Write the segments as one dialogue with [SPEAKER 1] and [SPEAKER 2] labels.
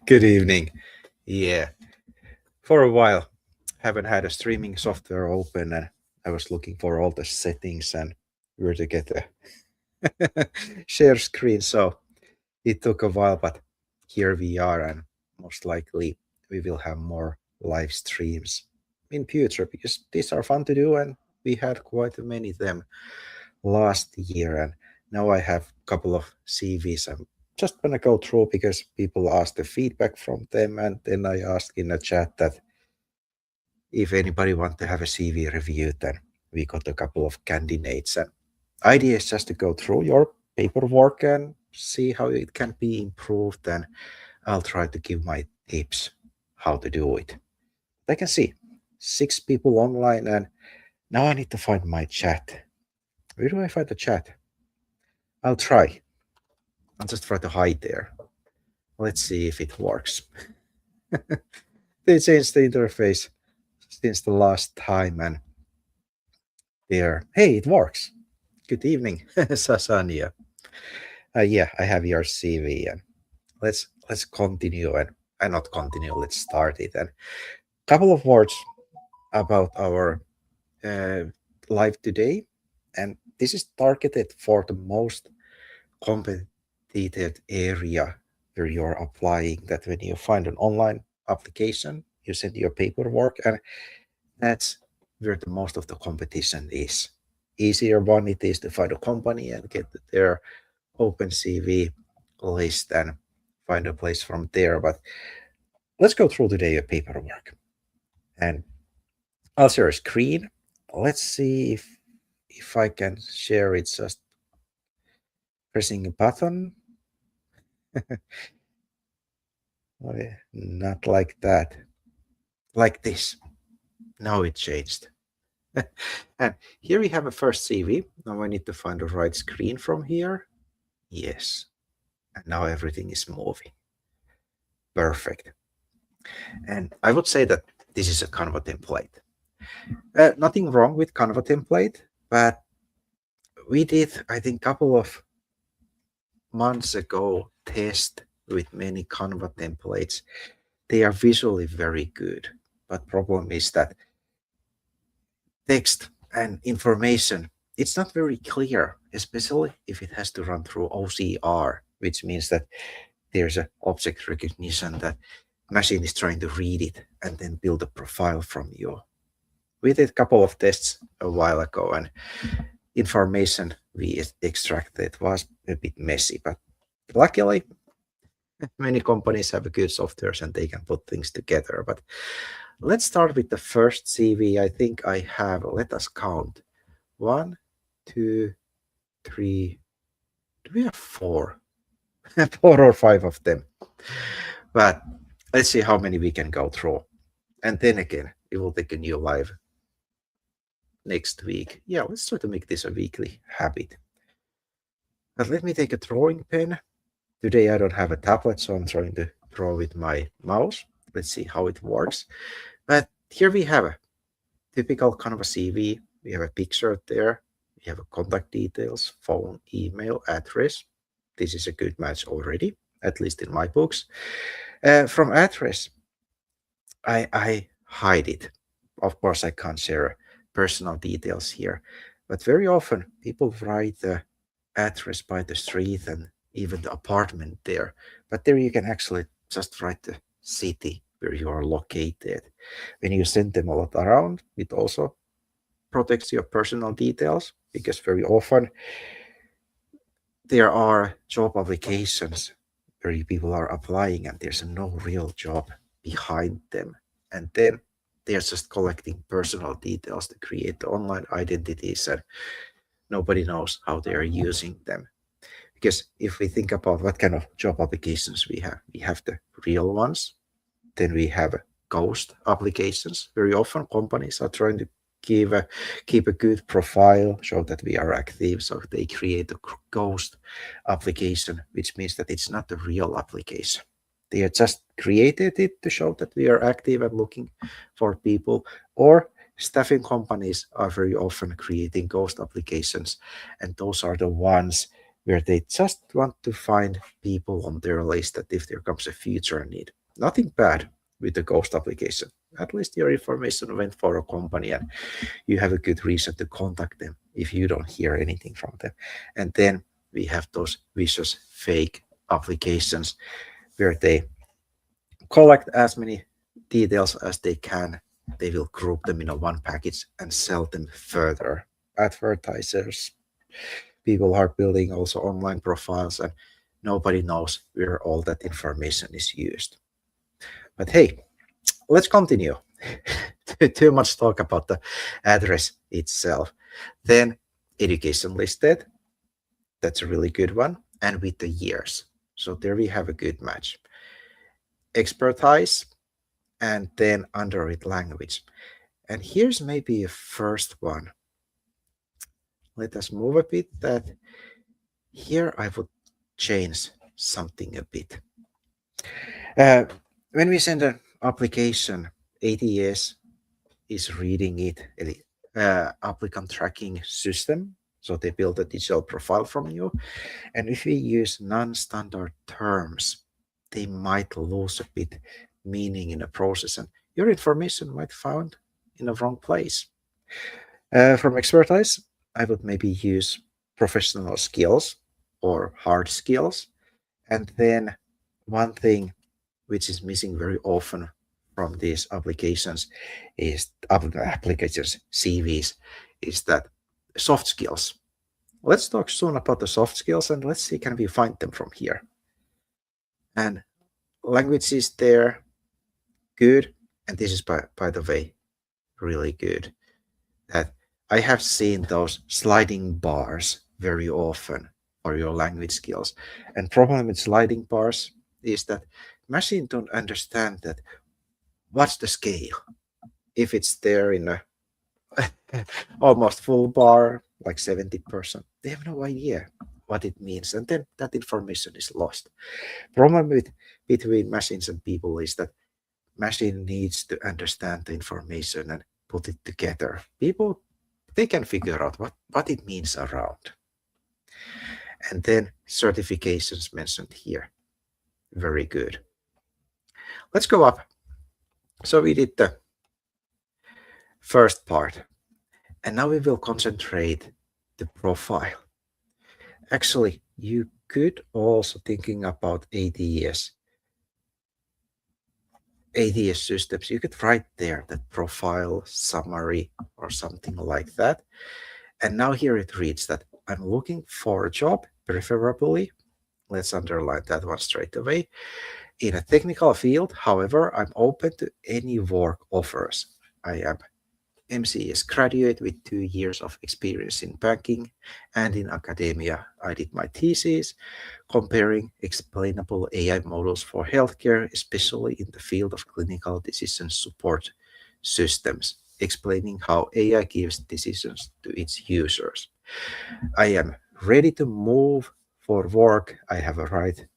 [SPEAKER 1] Good evening. Yeah, for a while, haven't had a streaming software open, and I was looking for all the settings and where to get a share screen. So it took a while, but here we are, and most likely we will have more live streams in future because these are fun to do, and we had quite many of them last year, and now I have a couple of CVs. I'm just gonna go through because people asked the feedback from them, and then I asked in the chat that if anybody want to have a CV review, then we got a couple of candidates. And idea is just to go through your paperwork and see how it can be improved, and I'll try to give my tips how to do it. I can see 6 people online, and now I need to find my chat. Where do I find the chat? I'll try. I'll just try to hide there. Let's see if it works. They changed the interface since the last time, and there, hey, it works. Good evening, Sasania. Yeah, I have your CV, and let's continue and not continue. Let's start it. And couple of words about our uh, live today, and this is targeted for the most competitive area where you're applying. That when you find an online application, you send your paperwork, and that's where the most of the competition is. Easier one it is to find a company and get their open CV list and find a place from there. But let's go through today your paperwork. And I'll share a screen. Let's see if I can share it just pressing a button. Not like that. Like this. Now it changed. And here we have a first CV. Now I need to find the right screen from here. Yes. And now everything is moving. Perfect. And I would say that this is a Canva template. Nothing wrong with Canva template, but we did, I think, a couple of months ago test with many Canva templates. They are visually very good, but problem is that text and information, it's not very clear, especially if it has to run through OCR, which means that there's an object recognition that machine is trying to read it and then build a profile from you. We did a couple of tests a while ago, and information we extracted was a bit messy, but luckily many companies have good softwares and they can put things together. But let's start with the first CV. I think I have, let us count, 1, 2, 3, do we have 4? 4 or 5 of them. But let's see how many we can go through. And then again, we will take a new live next week. Yeah, let's try to make this a weekly habit. But let me take a drawing pen. Today I don't have a tablet, so I'm trying to draw with my mouse. Let's see how it works. But here we have a typical kind of a CV. We have a picture there. We have a contact details, phone, email, address. This is a good match already, at least in my books. From address, I hide it. Of course, I can't share personal details here, but very often people write the address by the street and even the apartment there. But there you can actually just write the city where you are located. When you send them a lot around, it also protects your personal details because very often there are job applications where people are applying and there's no real job behind them. And then they're just collecting personal details to create the online identities, and nobody knows how they are using them. Because if we think about what kind of job applications we have the real ones, then we have ghost applications. Very often companies are trying to keep a good profile, show that we are active, so they create a ghost application, which means that it's not a real application. They have just created it to show that we are active and looking for people. Or staffing companies are very often creating ghost applications, and those are the ones where they just want to find people on their list that if there comes a future need. Nothing bad with the ghost application. At least your information went for a company and you have a good reason to contact them if you don't hear anything from them. And then we have those vicious fake applications where they collect as many details as they can. They will group them in a one package and sell them further. Advertisers, people are building also online profiles and nobody knows where all that information is used. But hey, let's continue. Too much talk about the address itself. Then education listed. That's a really good one. And with the years. So there we have a good match. Expertise and then under it language. And here's maybe a first one. Let us move a bit that here I would change something a bit. When we send an application, ATS is reading it, applicant tracking system. So they build a digital profile from you. And if we use non-standard terms, they might lose a bit meaning in the process and your information might found in the wrong place. From expertise, I would maybe use professional skills or hard skills. And then one thing which is missing very often from these applications is applications, CVs, is that soft skills. Let's talk soon about the soft skills and let's see, can we find them from here? And language is there, good. And this is, by the way, really good. That I have seen those sliding bars very often for your language skills. And problem with sliding bars is that machine don't understand that what's the scale. If it's there in a almost full bar, like 70%, they have no idea what it means. And then that information is lost. Problem between machines and people is that machine needs to understand the information and put it together. People, they can figure out what it means around. And then certifications mentioned here. Very good. Let's go up. So we did the first part. And now we will concentrate the profile. Actually, you could also thinking about ATS systems. You could write there the profile summary or something like that. And now here it reads that I'm looking for a job, preferably. Let's underline that one straight away. In a technical field, however, I'm open to any work offers. I am MCS graduate with 2 years of experience in banking and in academia. I did my thesis comparing explainable AI models for healthcare, especially in the field of clinical decision support systems, explaining how AI gives decisions to its users. I am ready to move for work. I have a right.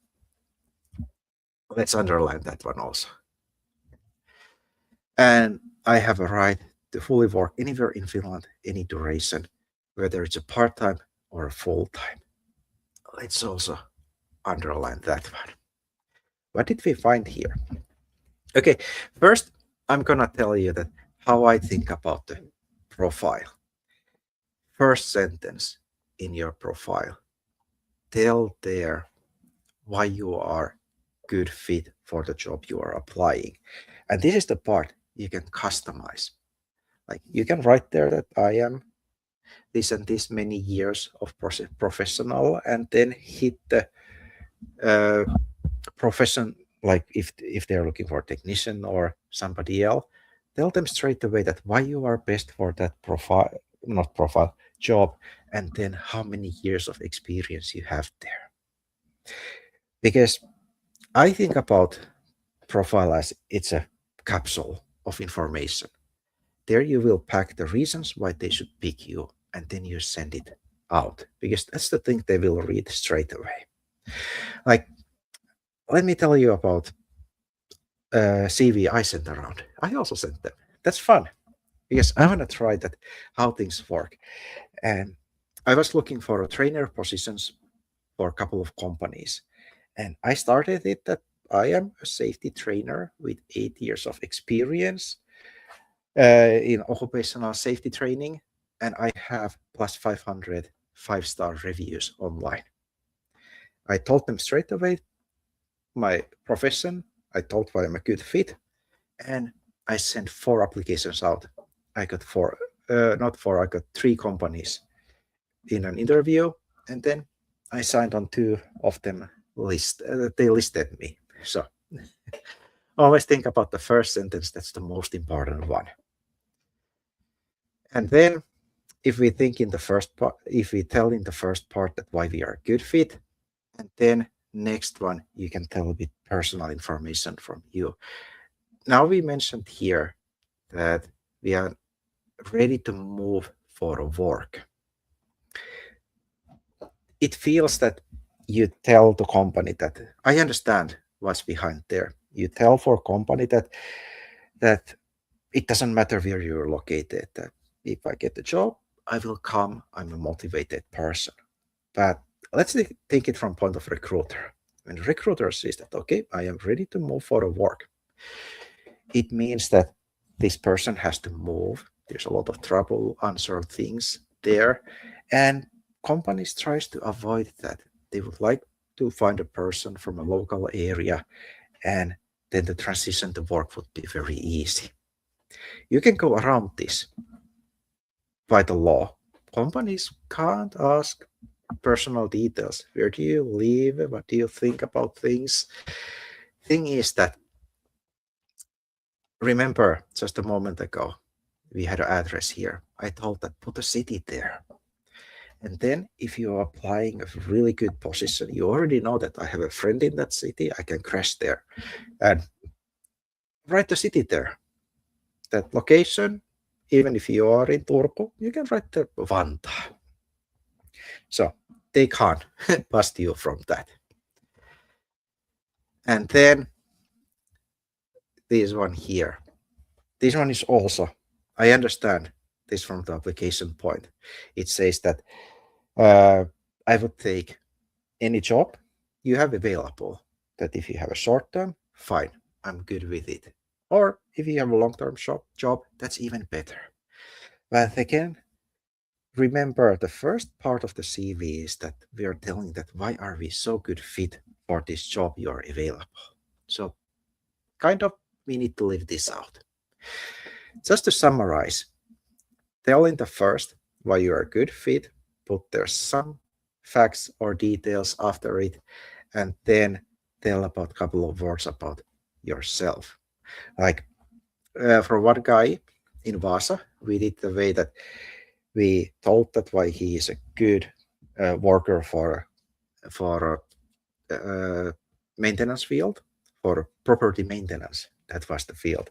[SPEAKER 1] Let's underline that one also. And I have a right to fully work anywhere in Finland, any duration, whether it's a part-time or a full-time. Let's also underline that one. What did we find here? Okay, first, I'm gonna tell you that how I think about the profile. First sentence in your profile. Tell there why you are good fit for the job you are applying. And this is the part you can customize. Like you can write there that I am this and this many years of professional, and then hit the profession. Like if they're looking for a technician or somebody else, tell them straight away that why you are best for that job, and then how many years of experience you have there. Because I think about profile as it's a capsule of information. There you will pack the reasons why they should pick you, and then you send it out, because that's the thing they will read straight away. Like, let me tell you about CV I sent around. I also sent them. That's fun, because I want to try that how things work. And I was looking for a trainer positions for a couple of companies. And I started it that I am a safety trainer with 8 years of experience in occupational safety training, and I have plus 500 five-star reviews online. I told them straight away my profession, I told why I'm a good fit, and I sent 4 applications out. I got four, not four, I got 3 companies in an interview, and then I signed on 2 of them. They listed me. So always think about the first sentence. That's the most important one. And then if we think in the first part, if we tell in the first part that why we are a good fit, and then next one, you can tell a bit personal information from you. Now we mentioned here that we are ready to move for work. It feels that you tell the company that I understand what's behind there. You tell for company that it doesn't matter where you're located. That if I get the job, I will come. I'm a motivated person. But let's think it from point of recruiter. When recruiter says that, okay, I am ready to move for a work, it means that this person has to move. There's a lot of trouble, unsolved things there, and companies tries to avoid that. They would like to find a person from a local area, and then the transition to work would be very easy. You can go around this by the law. Companies can't ask personal details. Where do you live? What do you think about things? Thing is that, remember just a moment ago, we had an address here. I told that put a city there. And then if you are applying a really good position, you already know that I have a friend in that city, I can crash there. And write the city there. That location, even if you are in Turku, you can write the Vantaa. So they can't bust you from that. And then this one here. This one is also, I understand this from the application point. It says that I would take any job you have available. That if you have a short term, fine, I'm good with it. Or if you have a long-term job, that's even better. But again, remember the first part of the CV is that we are telling that why are we so good fit for this job you are available. So kind of we need to leave this out. Just to summarize, tell in the first why you are a good fit, put there some facts or details after it, and then tell about a couple of words about yourself. Like for one guy in Vasa, we did the way that we told that why he is a good worker for maintenance field, for property maintenance. That was the field.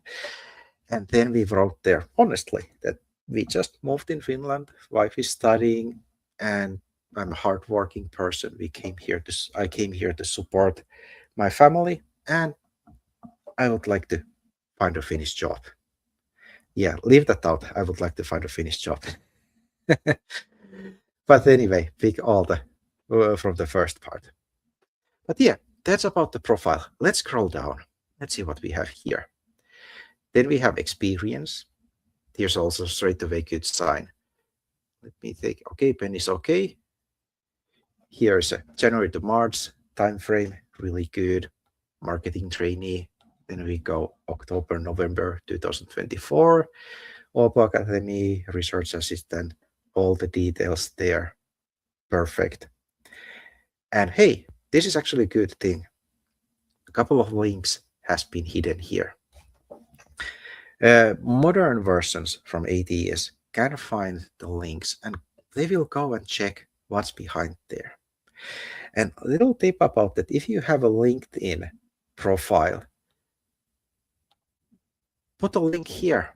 [SPEAKER 1] And then we wrote there honestly that we just moved in Finland, wife is studying, and I'm a hardworking person. I came here to support my family, and I would like to find a Finnish job. Yeah, leave that out. I would like to find a Finnish job. But anyway, pick all the from the first part. But yeah, that's about the profile. Let's scroll down. Let's see what we have here. Then we have experience. Here's also straight away good sign. Let me think. Okay, pen is okay. Here's a January to March time frame, really good. Marketing trainee. Then we go October, November 2024. Åbo Academy, research assistant, all the details there. Perfect. And hey, this is actually a good thing. A couple of links has been hidden here. Modern versions from ATS can find the links and they will go and check what's behind there. And a little tip about that, if you have a LinkedIn profile, put a link here.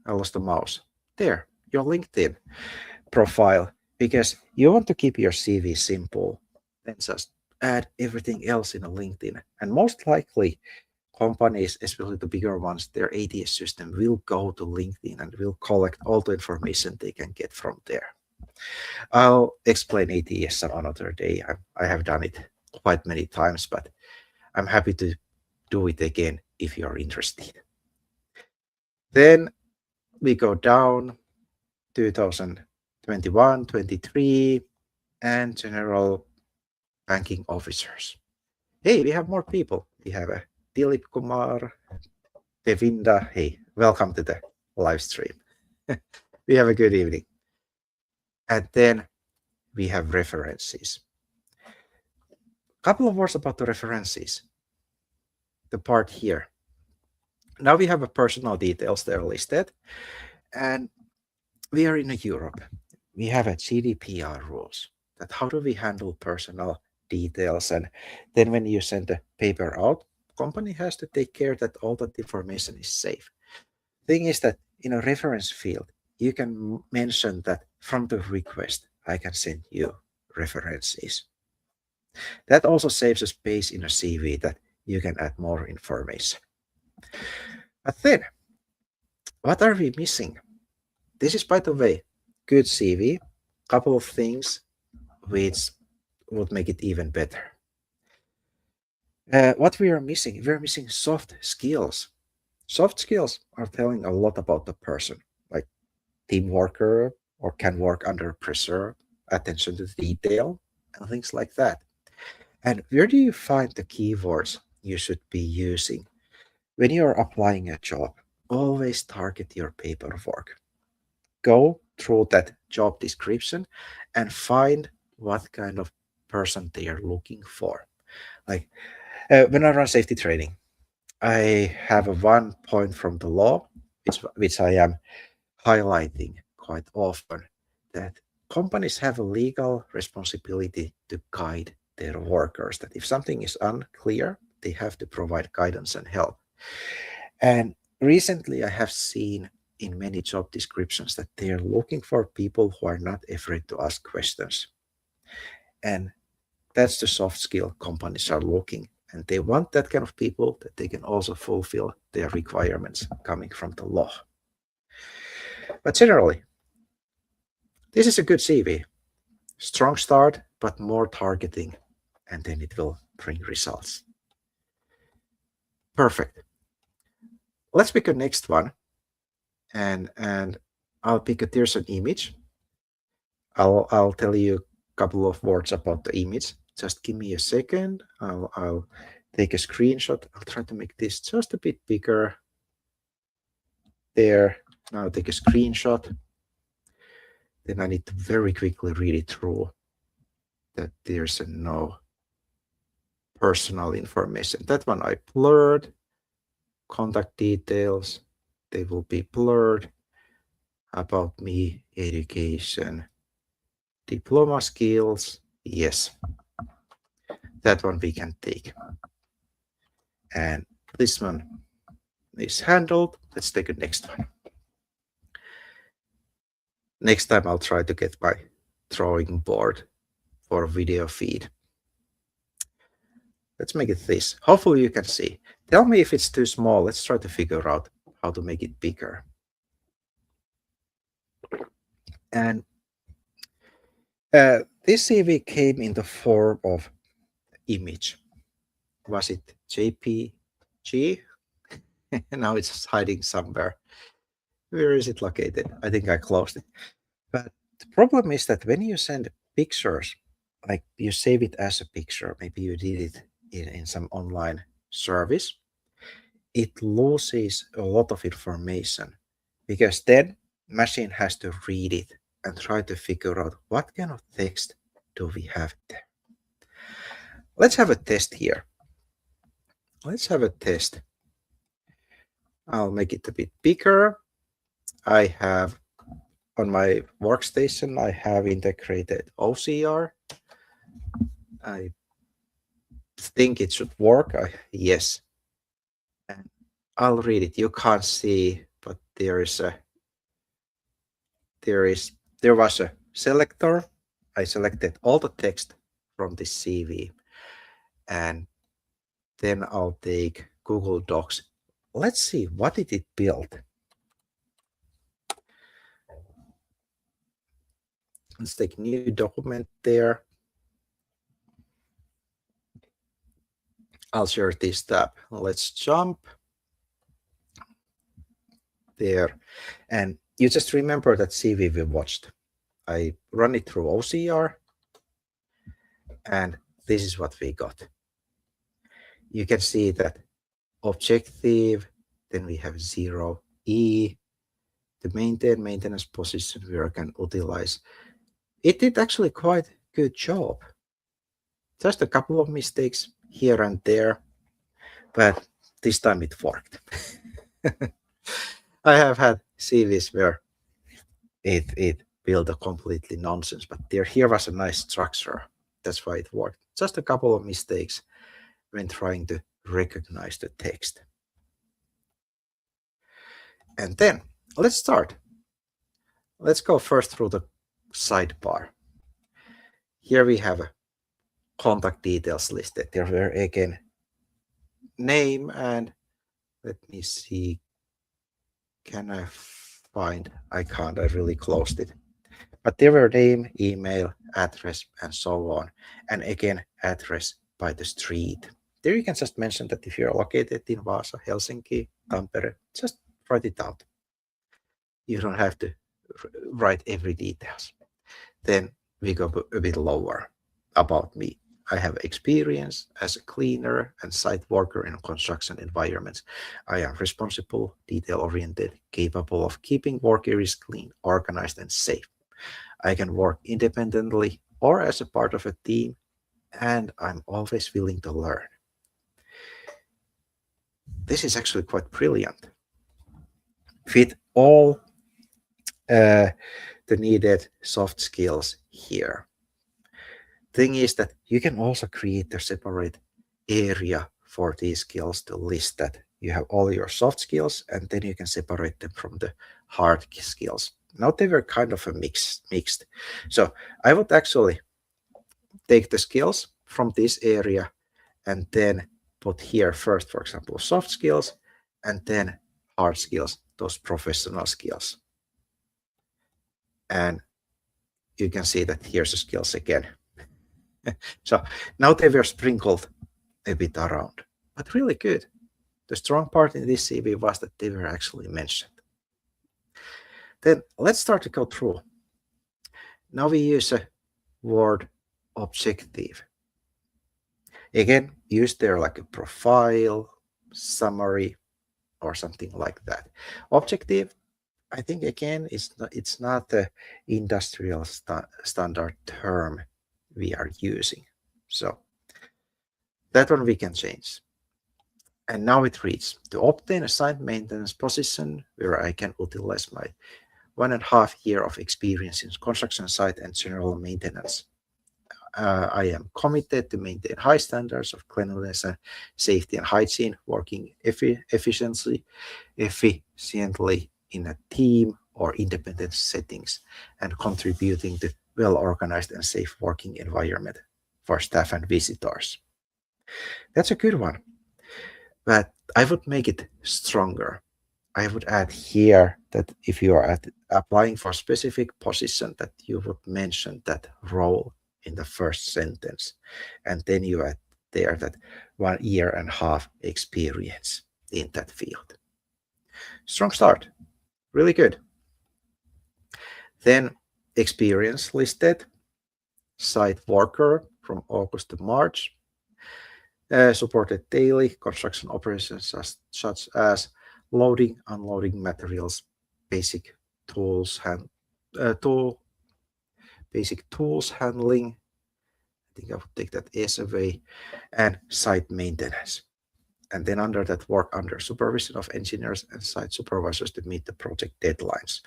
[SPEAKER 1] I lost the mouse. There, your LinkedIn profile, because you want to keep your CV simple and just add everything else in a LinkedIn. And most likely, companies, especially the bigger ones, their ATS system will go to LinkedIn and will collect all the information they can get from there. I'll explain ATS some another day. I have done it quite many times, but I'm happy to do it again if you're interested. Then we go down 2021, 23, and general banking officers. Hey, we have more people. We have a Dilip Kumar, Devinda. Hey, welcome to the live stream. We have a good evening. And then we have references. Couple of words about the references. The part here. Now we have a personal details there listed, and we are in Europe. We have a GDPR rules that how do we handle personal details, and then when you send the paper out, company has to take care that all that information is safe. Thing is that in a reference field, you can mention that from the request, I can send you references. That also saves a space in a CV that you can add more information. But then, what are we missing? This is, by the way, good CV. Couple of things which would make it even better. What we are missing? We are missing soft skills. Soft skills are telling a lot about the person, like team worker or can work under pressure, attention to detail, and things like that. And where do you find the keywords you should be using? When you are applying a job, always target your paperwork. Go through that job description and find what kind of person they are looking for. Like when I run safety training, I have a one point from the law, which I am highlighting quite often, that companies have a legal responsibility to guide their workers, that if something is unclear, they have to provide guidance and help. And recently I have seen in many job descriptions that they are looking for people who are not afraid to ask questions. And that's the soft skill companies are looking. And they want that kind of people that they can also fulfill their requirements coming from the law. But generally, this is a good CV. Strong start, but more targeting, and then it will bring results. Perfect. Let's pick a next one. And I'll pick there's an image. I'll tell you a couple of words about the image. Just give me a second. I'll take a screenshot. I'll try to make this just a bit bigger. There. Now I'll take a screenshot. Then I need to very quickly read it through that there's no personal information. That one I blurred. Contact details, they will be blurred. About me, education, diploma skills, yes. That one we can take. And this one is handled. Let's take the next one. Next time I'll try to get my drawing board for a video feed. Let's make it this. Hopefully you can see. Tell me if it's too small. Let's try to figure out how to make it bigger. And this CV came in the form of image. Was it JPG? Now it's hiding somewhere. Where is it located? I think I closed it. But the problem is that when you send pictures, like you save it as a picture, maybe you did it in some online service, it loses a lot of information because then machine has to read it and try to figure out what kind of text do we have there. Let's have a test here. Let's have a test. I'll make it a bit bigger. I have on my workstation, I have integrated OCR. I think it should work. Yes. And I'll read it. You can't see, but there was a selector. I selected all the text from this CV, and then I'll take Google Docs. Let's see, what did it build? Let's take new document there. I'll share this tab. Let's jump there. And you just remember that CV we watched. I run it through OCR, and this is what we got. You can see that objective, then we have 0E, the maintenance position where I can utilize. It did actually quite a good job. Just a couple of mistakes here and there, but this time it worked. I have had CVs where it built a completely nonsense, but here was a nice structure. That's why it worked. Just a couple of mistakes when trying to recognize the text. And then let's start. Let's go first through the sidebar. Here we have a contact details listed. There were again name and let me see. Can I find? I can't. I really closed it. But there were name, email, address, and so on. And again, address by the street. There you can just mention that if you're located in Vaasa, Helsinki, Tampere, just write it out. You don't have to write every details. Then we go a bit lower about me. I have experience as a cleaner and site worker in construction environments. I am responsible, detail-oriented, capable of keeping work areas clean, organized, and safe. I can work independently or as a part of a team, and I'm always willing to learn. This is actually quite brilliant. Fit all the needed soft skills here. Thing is that you can also create a separate area for these skills to list that you have all your soft skills, and then you can separate them from the hard skills. Now they were kind of a mixed. So I would actually take the skills from this area and then put here first, for example, soft skills, and then hard skills, those professional skills. And you can see that here's the skills again. So now they were sprinkled a bit around, but really good. The strong part in this CV was that they were actually mentioned. Then let's start to go through. Now we use a word objective. Again, use there like a profile, summary, or something like that. Objective, I think again, it's not the industrial standard term we are using. So that one we can change. And now it reads, to obtain a site maintenance position where I can utilize my 1.5 year of experience in construction site and general maintenance. I am committed to maintain high standards of cleanliness and safety and hygiene, working efficiently in a team or independent settings, and contributing to well-organized and safe working environment for staff and visitors. That's a good one, but I would make it stronger. I would add here that if you are applying for a specific position, that you would mention that role in the first sentence, and then you add there that 1.5 years experience in that field. Strong start, really good. Then experience listed, site worker from August to March, supported daily construction operations such as loading, unloading materials, basic tools handling. I think I would take that S away, and site maintenance. And then under that, work under supervision of engineers and site supervisors to meet the project deadlines.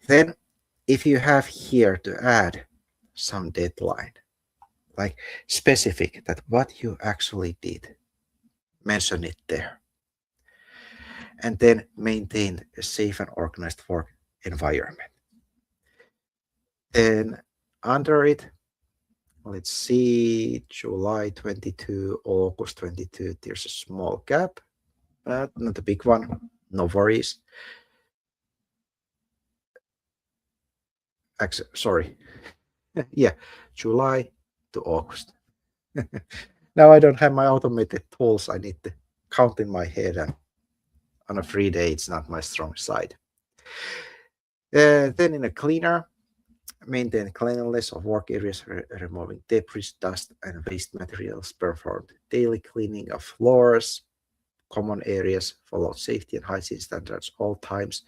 [SPEAKER 1] Then if you have here to add some deadline, like specific that what you actually did, mention it there. And then maintain a safe and organized work environment. Then under it, let's see, July 22, August 22, there's a small gap, but not a big one, no worries. Sorry. Yeah, July to August. Now I don't have my automated tools. I need to count in my head, and on a free day, it's not my strong side. Then in a cleaner, maintain cleanliness of work areas, removing debris, dust, and waste materials, performed daily cleaning of floors, common areas, followed safety and hygiene standards all times,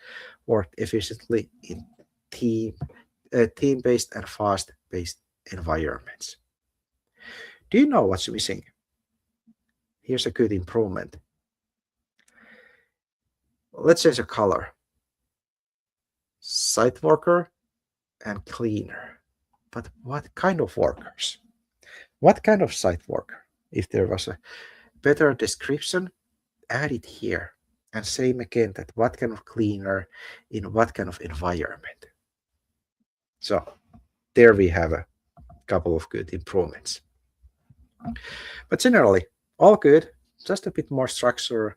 [SPEAKER 1] worked efficiently in team-based and fast-paced environments. Do you know what's missing? Here's a good improvement. Let's change the color. Site worker and cleaner. But what kind of workers? What kind of site worker? If there was a better description, add it here. And same again, that what kind of cleaner in what kind of environment. So there we have a couple of good improvements. But generally, all good. Just a bit more structure,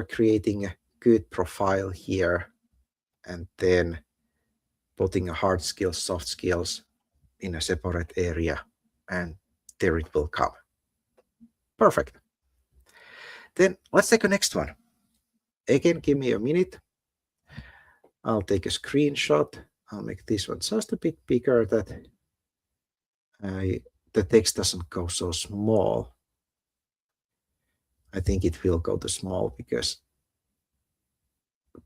[SPEAKER 1] creating a good profile here, and then putting a hard skills, soft skills in a separate area, and there it will come. Perfect. Then let's take the next one. Again, give me a minute. I'll take a screenshot. I'll make this one just a bit bigger that the text doesn't go so small. I think it will go to small because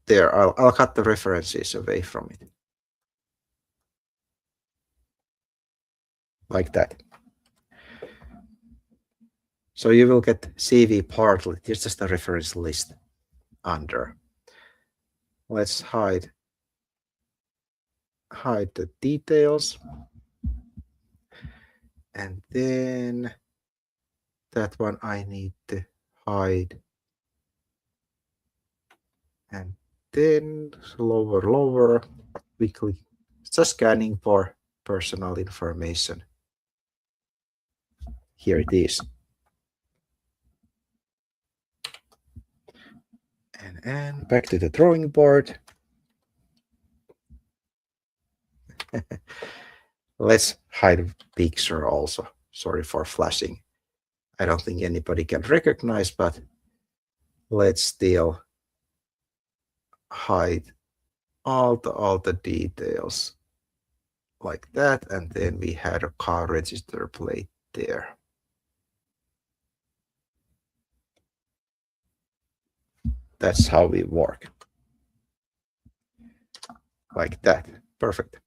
[SPEAKER 1] there, I'll cut the references away from it. Like that. So you will get CV partly. There's just a reference list under. Let's hide the details. And then that one I need to hide. And then lower, we click just scanning for personal information. Here it is. And back to the drawing board. Let's hide a picture also. Sorry for flashing. I don't think anybody can recognize, but let's still hide all the details like that. And then we had a car register plate there. That's how we work. Like that. Perfect.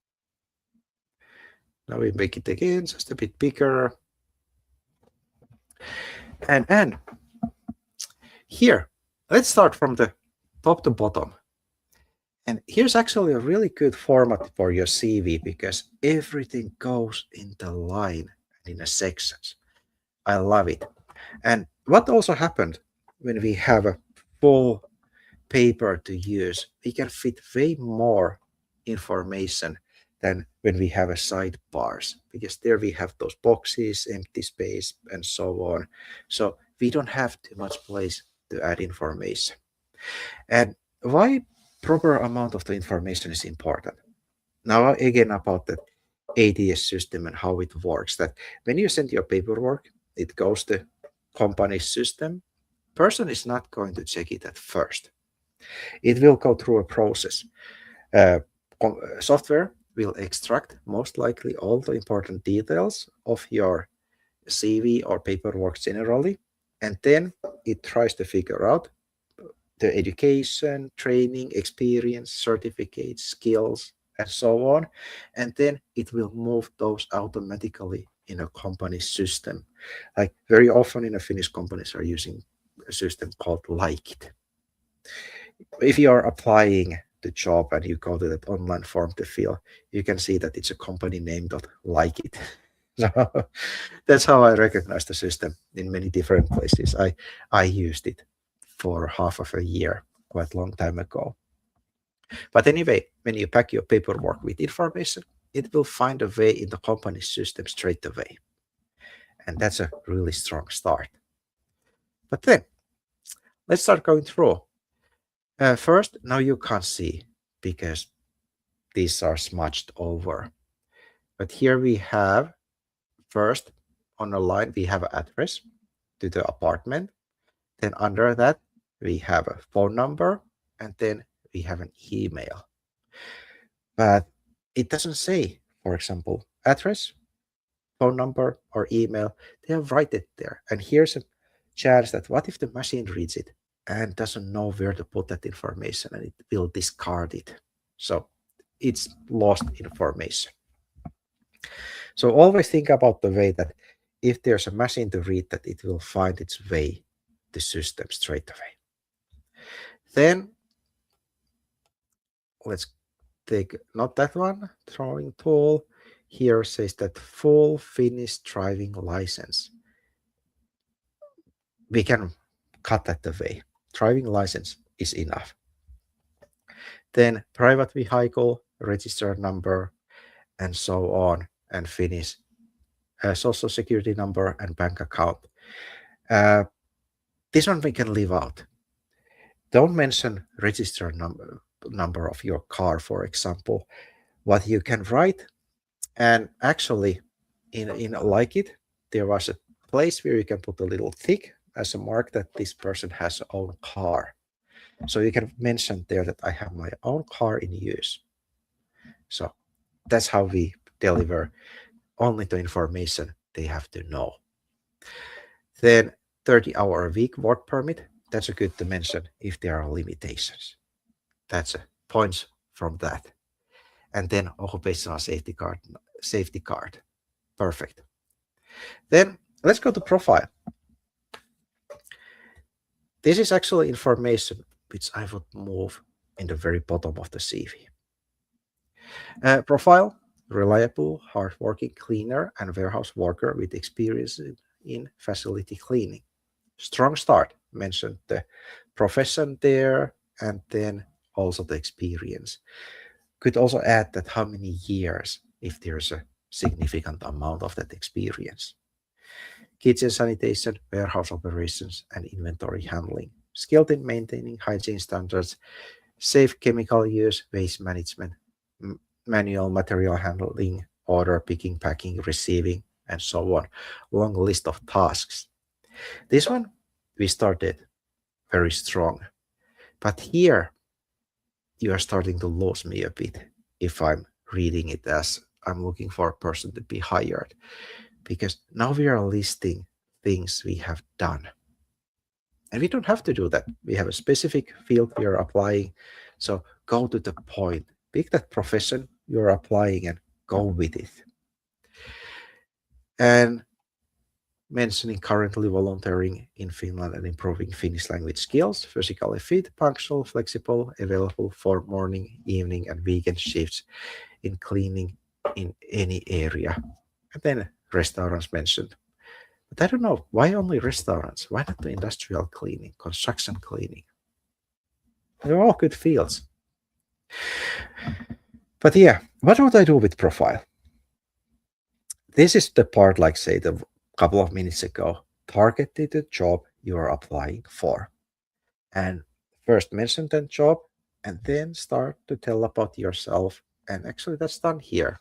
[SPEAKER 1] Now we make it again, just a bit bigger. And here, let's start from the top to bottom. And here's actually a really good format for your CV because everything goes in the line and in the sections. I love it. And what also happened when we have a full paper to use, we can fit way more information than when we have a sidebars, because there we have those boxes, empty space, and so on. So we don't have too much place to add information. And why proper amount of the information is important? Now again about the ATS system and how it works, that when you send your paperwork, it goes to company system. Person is not going to check it at first. It will go through a process. Software will extract most likely all the important details of your CV or paperwork generally, and then it tries to figure out the education, training, experience, certificates, skills, and so on, and then it will move those automatically in a company system. Like very often in a Finnish companies are using a system called Like. If you are applying the job and you go to that online form to fill, you can see that it's a company name .like it. So that's how I recognize the system in many different places. I used it for half of a year, quite a long time ago. But anyway, when you pack your paperwork with information, it will find a way in the company system straight away. And that's a really strong start. But then, let's start going through. First, now you can't see because these are smudged over. But here we have first on the line, we have an address to the apartment. Then under that, we have a phone number, and then we have an email. But it doesn't say, for example, address, phone number, or email. They have write it there. And here's a chance that what if the machine reads it and doesn't know where to put that information and it will discard it. So it's lost information. So always think about the way that if there's a machine to read that, it will find its way to system straight away. Then let's take not that one, drawing tool. Here says that full Finnish driving license. We can cut that away. Driving license is enough. Then private vehicle, register number, and so on, and finish social security number and bank account. This one we can leave out. Don't mention register number of your car, for example. What you can write, and actually in Like It, there was a place where you can put a little tick as a mark that this person has their own car. So you can mention there that I have my own car in use. So that's how we deliver only the information they have to know. Then 30-hour-a-week work permit, that's a good to mention if there are limitations. That's points from that. And then occupational safety card. Perfect. Then let's go to profile. This is actually information which I would move in the very bottom of the CV. Profile, reliable, hardworking cleaner and warehouse worker with experience in facility cleaning. Strong start, mentioned the profession there, and then also the experience. Could also add that how many years, if there's a significant amount of that experience. Kitchen sanitation, warehouse operations, and inventory handling. Skilled in maintaining hygiene standards, safe chemical use, waste management, manual material handling, order picking, packing, receiving, and so on. Long list of tasks. This one, we started very strong. But here, you are starting to lose me a bit if I'm reading it as I'm looking for a person to be hired. Because now we are listing things we have done. And we don't have to do that. We have a specific field we are applying. So go to the point. Pick that profession you're applying and go with it. And mentioning currently volunteering in Finland and improving Finnish language skills, physically fit, punctual, flexible, available for morning, evening, and weekend shifts in cleaning in any area. And then restaurants mentioned. But I don't know, why only restaurants? Why not the industrial cleaning, construction cleaning? They're all good fields. But yeah, what would I do with profile? This is the part, like say the couple of minutes ago, targeted the job you are applying for. And first mention that job and then start to tell about yourself. And actually that's done here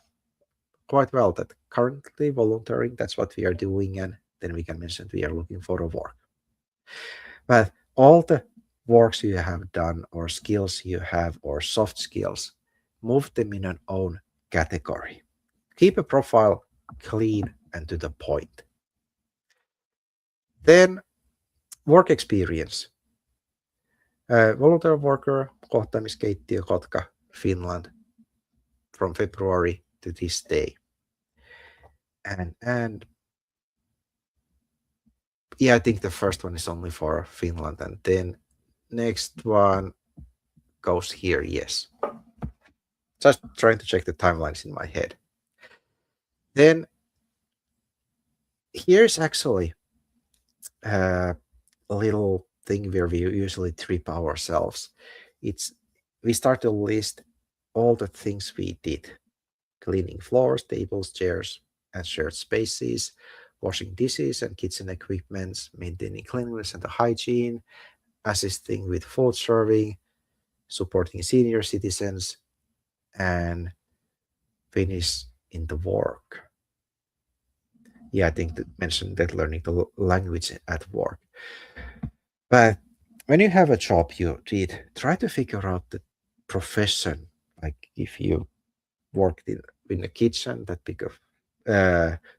[SPEAKER 1] quite well, that currently volunteering, that's what we are doing. And then we can mention we are looking for a work. But all the works you have done or skills you have or soft skills, move them in an own category. Keep a profile clean and to the point. Then work experience. Volunteer worker, kohtaamiskeittiö Kotka, Finland, from February to this day. And yeah, I think the first one is only for Finland, and then next one goes here, yes. Just trying to check the timelines in my head. Then here's actually a little thing where we usually trip ourselves. We start to list all the things we did: cleaning floors, tables, chairs, and shared spaces, washing dishes and kitchen equipments, maintaining cleanliness and hygiene, assisting with food serving, supporting senior citizens, and finish in the work. Yeah, I think that mentioned that learning the language at work. But when you have a job you did, try to figure out the profession. Like if you worked in the kitchen, that big of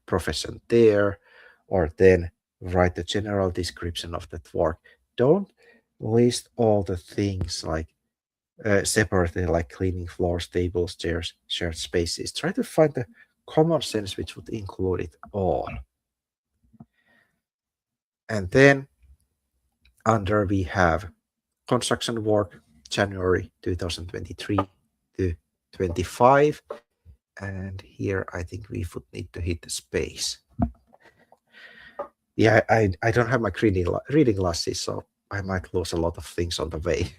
[SPEAKER 1] profession there, or then write the general description of that work. Don't list all the things like separately, like cleaning floors, tables, chairs, shared spaces. Try to find the common sense which would include it all. And then under we have construction work, January 2023 to 25. And here I think we would need to hit the space. Yeah, I don't have my reading glasses, so I might lose a lot of things on the way.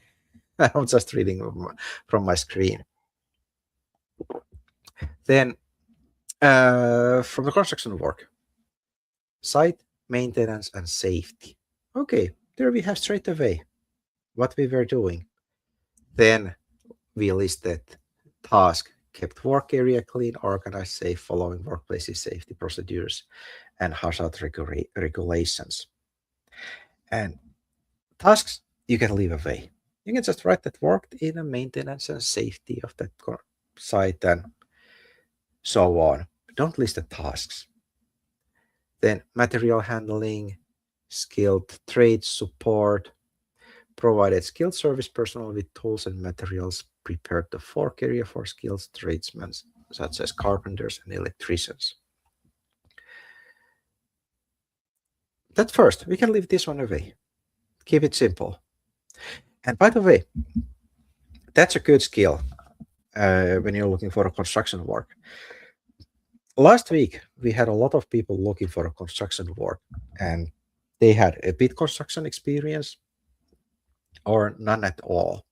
[SPEAKER 1] I'm just reading from my screen. Then from the construction work, site maintenance and safety. Okay, there we have straight away what we were doing. Then we listed task: kept work area clean, organized, safe, following workplace safety procedures and hazard regulations. And tasks you can leave away. You can just write that worked in a maintenance and safety of that site and so on. Don't list the tasks. Then material handling, skilled trade support, provided skilled service personnel with tools and materials, prepared the work area for skilled tradesmen such as carpenters and electricians. That first, we can leave this one away. Keep it simple. And by the way, that's a good skill when you're looking for a construction work. Last week, we had a lot of people looking for a construction work, and they had a bit construction experience or none at all.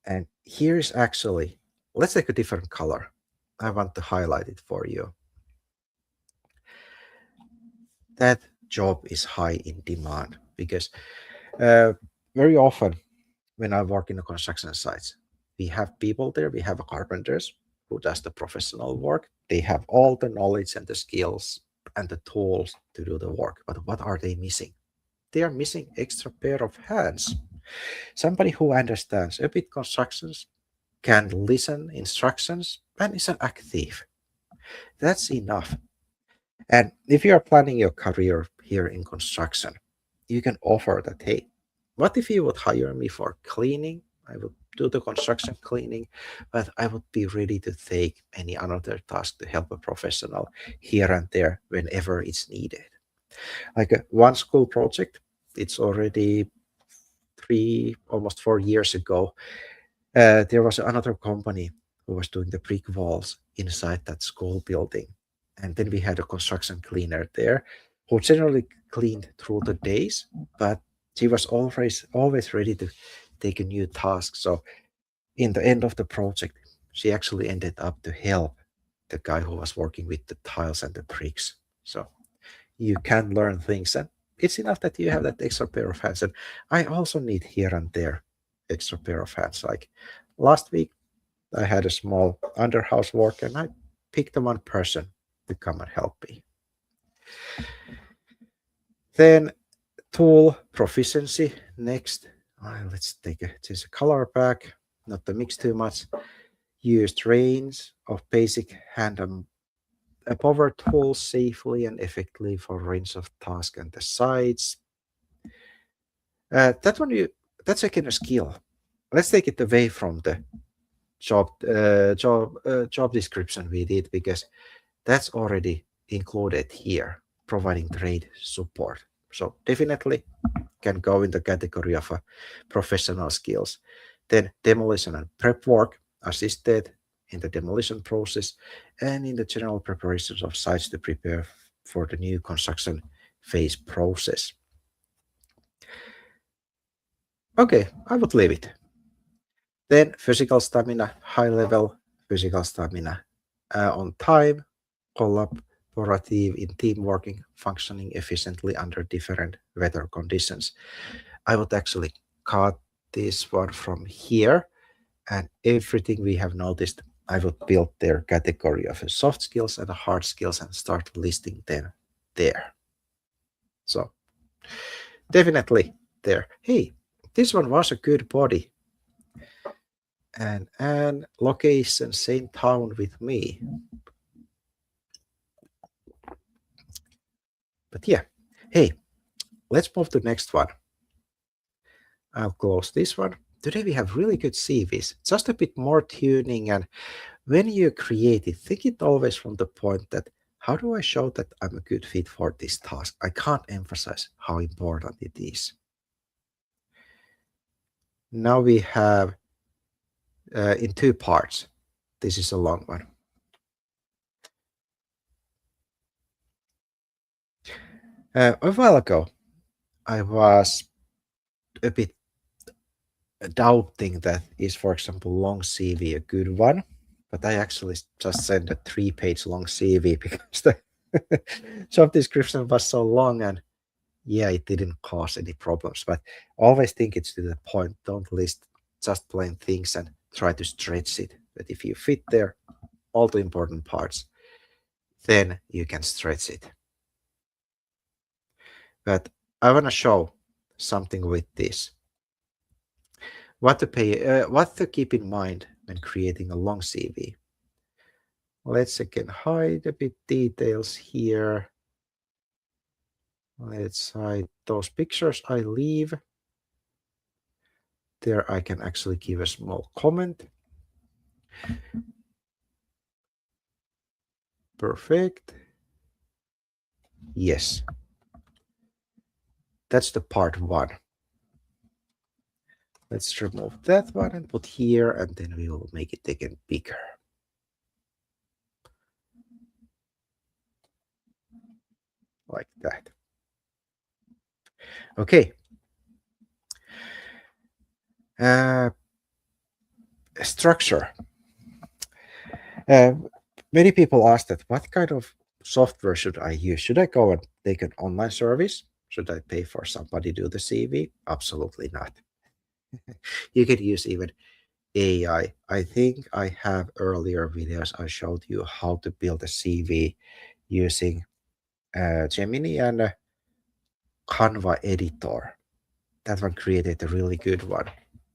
[SPEAKER 1] And here's actually, let's take a different color. I want to highlight it for you. That job is high in demand because very often when I work in the construction sites, we have people there, we have carpenters who does the professional work. They have all the knowledge and the skills and the tools to do the work. But what are they missing? They are missing extra pair of hands. Somebody who understands a bit constructions, can listen instructions, and is an active. That's enough. And if you are planning your career here in construction, you can offer that, hey, what if you would hire me for cleaning? I would do the construction cleaning, but I would be ready to take any another task to help a professional here and there whenever it's needed. Like one school project, it's already almost 4 years ago. There was another company who was doing the brick walls inside that school building. And then we had a construction cleaner there who generally cleaned through the days, but she was always ready to take a new task. So in the end of the project, she actually ended up to help the guy who was working with the tiles and the bricks. So you can learn things, and it's enough that you have that extra pair of hands. And I also need here and there extra pair of hands. Like last week, I had a small underhouse work, and I picked one person to come and help me. Then tool proficiency next. Let's change the color back, not to mix too much. Used range of basic hand and power tools safely and effectively for range of task and the sides. That's again a skill. Let's take it away from the job description we did, because that's already included here, providing trade support. So definitely can go in the category of professional skills. Then demolition and prep work, assisted in the demolition process and in the general preparations of sites to prepare for the new construction phase process. Okay, I would leave it. Then physical stamina, high level physical stamina, on time, collaborative in team working, functioning efficiently under different weather conditions. I would actually cut this one from here, and everything we have noticed I would build their category of soft skills and hard skills and start listing them there. So definitely there. Hey, this one was a good body. And location, same town with me. But yeah, hey, let's move to the next one. I'll close this one. Today we have really good CVs, just a bit more tuning. And when you create it, think it always from the point that how do I show that I'm a good fit for this task? I can't emphasize how important it is. Now we have in two parts. This is a long one. A while ago, I was a bit doubting that is, for example, long CV a good one, but I actually just sent a 3-page long CV because the job description was so long and yeah, it didn't cause any problems. But always think it's to the point. Don't list just plain things and try to stretch it. But if you fit there, all the important parts, then you can stretch it. But I want to show something with this. What to keep in mind when creating a long CV. Let's again hide a bit details here. Let's hide those pictures I leave. There I can actually give a small comment. Perfect. Yes. That's the part one. Let's remove that one and put here, and then we will make it again bigger. Like that. Okay. Structure. Many people ask that what kind of software should I use? Should I go and take an online service? Should I pay for somebody to do the CV? Absolutely not. You can use even AI. I think I have earlier videos I showed you how to build a CV using Gemini and Canva editor. That one created a really good one.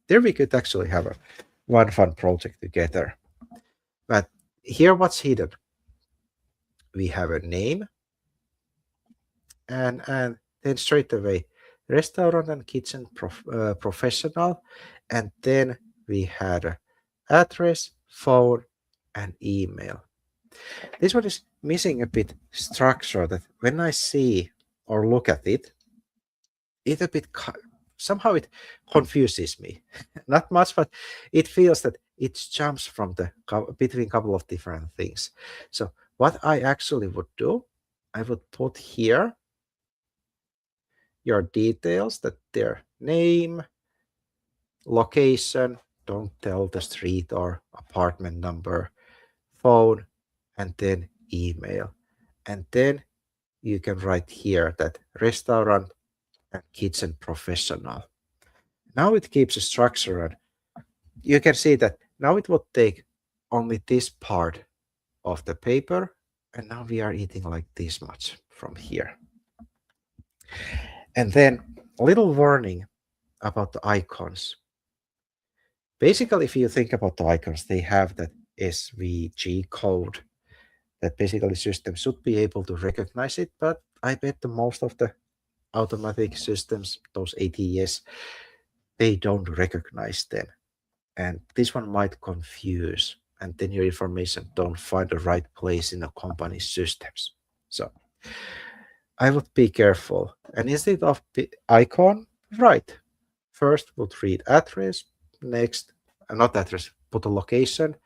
[SPEAKER 1] There we could actually have one fun project together. But here what's hidden? We have a name and then straight away restaurant and kitchen professional, and then we had a address, phone, and email. This one is missing a bit structure that when I see or look at it, it a bit somehow it confuses me. Not much, but it feels that it jumps from the between a couple of different things. So what I actually would do, I would put here your details, that their name, location, don't tell the street or apartment number, phone, and then email. And then you can write here that restaurant and kitchen professional. Now it keeps a structure, and you can see that now it would take only this part of the paper, and now we are eating like this much from here. And then a little warning about the icons. Basically, if you think about the icons, they have that SVG code that basically system should be able to recognize it, but I bet the most of the automatic systems, those ATS, they don't recognize them. And this one might confuse, and then your information don't find the right place in the company's systems. So I would be careful. And instead of the icon, right, first would read address, next, not address, put a location,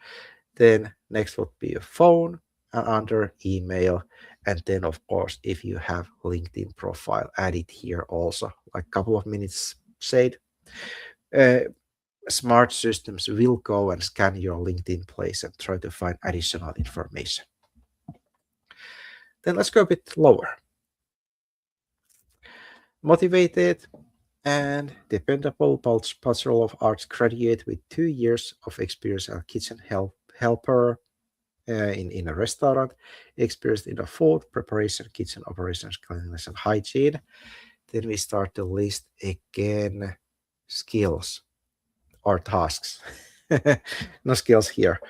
[SPEAKER 1] then next would be a phone, and under email, and then of course if you have LinkedIn profile, add it here also. Like a couple of minutes said, smart systems will go and scan your LinkedIn place and try to find additional information. Then let's go a bit lower. Motivated and dependable Bachelor of Arts graduate with 2 years of experience at kitchen helper in a restaurant, experienced in the food preparation, kitchen operations, cleanliness, and hygiene. Then we start to list again skills or tasks. No skills here.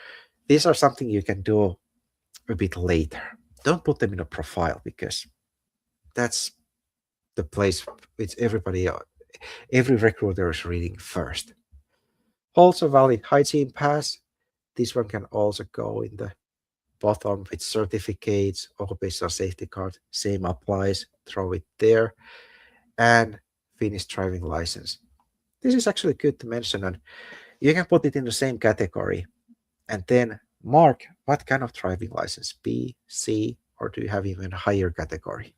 [SPEAKER 1] These are something you can do a bit later. Don't put them in a profile because that's the place which every recruiter is reading first. Also valid hygiene pass. This one can also go in the bottom with certificates, occupational safety card. Same applies. Throw it there. And Finnish driving license. This is actually good to mention, and you can put it in the same category and then mark what kind of driving license, B, C, or do you have even a higher category?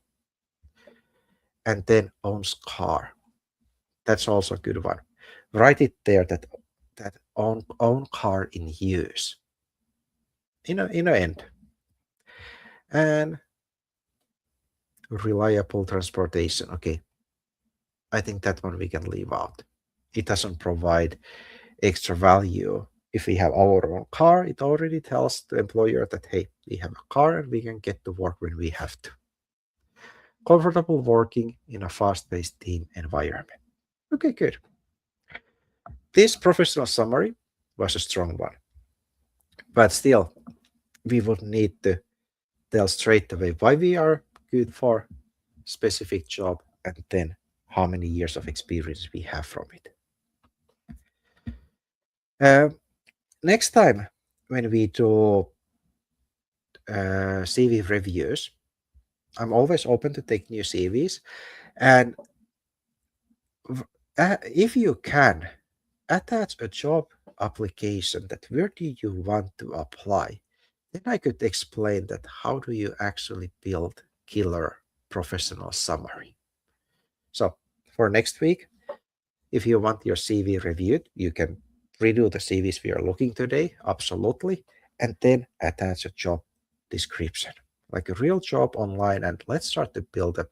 [SPEAKER 1] And then owns car. That's also a good one. Write it there that own car in use. In the end. And reliable transportation. Okay. I think that one we can leave out. It doesn't provide extra value. If we have our own car, it already tells the employer that, hey, we have a car and we can get to work when we have to. Comfortable working in a fast-paced team environment. Okay, good. This professional summary was a strong one. But still, we would need to tell straight away why we are good for specific job and then how many years of experience we have from it. Next time when we do CV reviews, I'm always open to take new CVs, and if you can, attach a job application that where do you want to apply. Then I could explain that how do you actually build killer professional summary. So for next week, if you want your CV reviewed, you can redo the CVs we are looking today, absolutely, and then attach a job description, like a real job online, and let's start to build a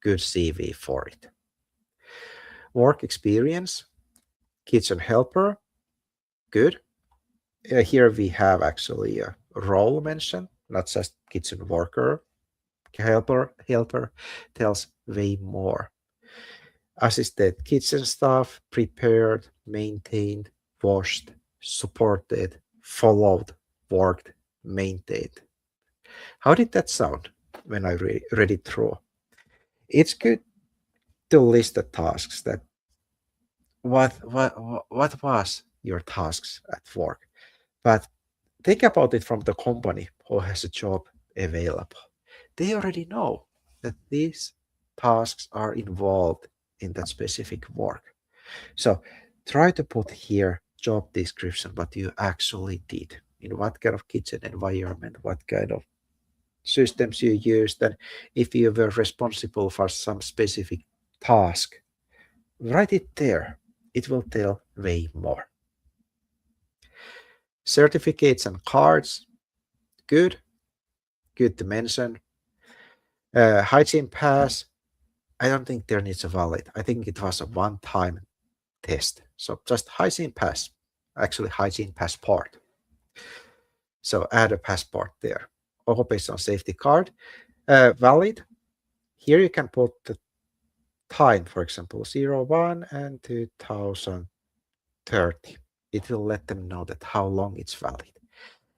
[SPEAKER 1] good CV for it. Work experience, kitchen helper, good. Here we have actually a role mentioned, not just kitchen worker. Helper tells way more. Assisted kitchen staff, prepared, maintained, washed, supported, followed, worked, maintained. How did that sound when I read it through? It's good to list the tasks that what was your tasks at work, but think about it from the company who has a job available. They already know that these tasks are involved in that specific work. So try to put here job description, what you actually did, in what kind of kitchen environment, what kind of systems you used, and if you were responsible for some specific task, write it there. It will tell way more. Certificates and cards, good to mention. Hygiene pass, I don't think there needs a valid. I think it was a one-time test. So just hygiene pass, actually hygiene passport. So add a passport there. Occupational safety card, valid. Here you can put the time, for example, 01 and 2030. It will let them know that how long it's valid.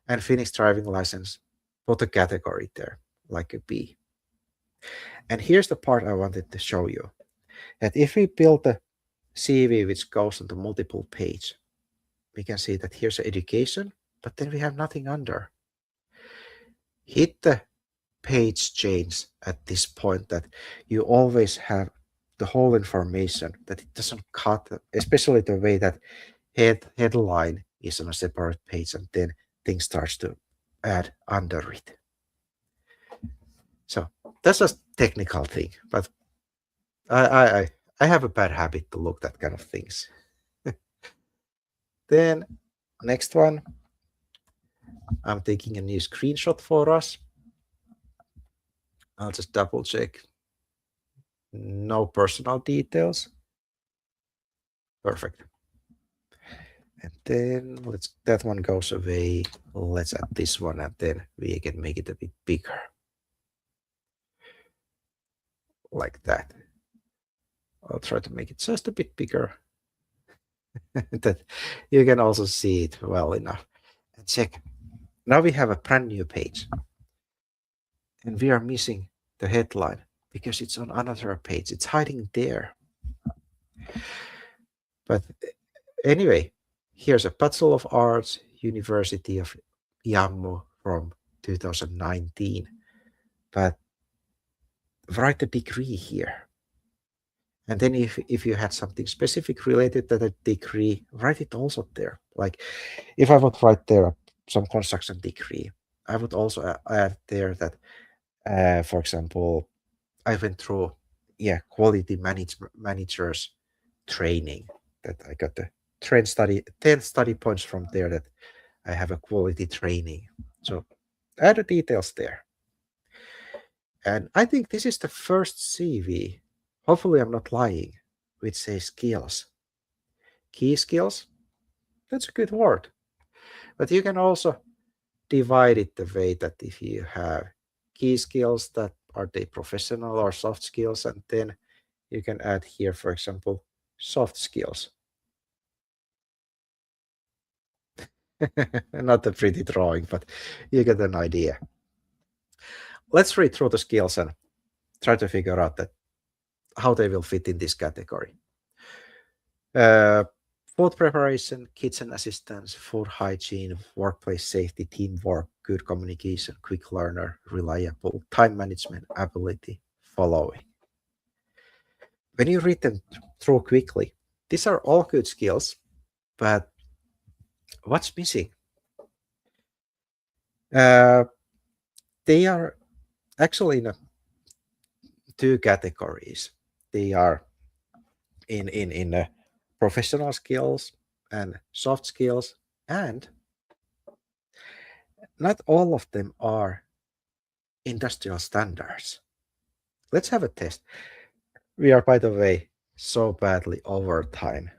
[SPEAKER 1] And Finnish driving license, put a category there, like a B. And here's the part I wanted to show you, that if we build a CV which goes onto multiple page, we can see that here's education, but then we have nothing under. Hit the page change at this point that you always have the whole information, that it doesn't cut, especially the way that headline is on a separate page and then things starts to add under it. So that's a technical thing, but I have a bad habit to look that kind of things. Then next one, I'm taking a new screenshot for us. I'll just double check. No personal details. Perfect. And then let's that one goes away. Let's add this one, and then we can make it a bit bigger, like that. I'll try to make it just a bit bigger, that you can also see it well enough. And check. Now we have a brand new page, and we are missing the headline because it's on another page. It's hiding there. But anyway, here's a Bachelor of Arts, University of Jammu from 2019. But write the degree here. And then if you had something specific related to the degree, write it also there. Like if I would write there some construction degree, I would also add there that, for example, I went through, quality managers training, that I got the 10 study points from there, that I have a quality training. So add the details there. And I think this is the first CV, hopefully I'm not lying, which says skills. Key skills, that's a good word. But you can also divide it the way that if you have key skills, that are they professional or soft skills, and then you can add here, for example, soft skills. Not a pretty drawing, but you get an idea. Let's read through the skills and try to figure out that how they will fit in this category. Uh, Food preparation, kitchen assistance, food hygiene, workplace safety, teamwork, good communication, quick learner, reliable, time management, ability, following. When you read them through quickly, these are all good skills, but what's missing? Uh, they are actually in two categories. They are in professional skills and soft skills, and not all of them are industrial standards. Let's have a test. We are, by the way, so badly over time.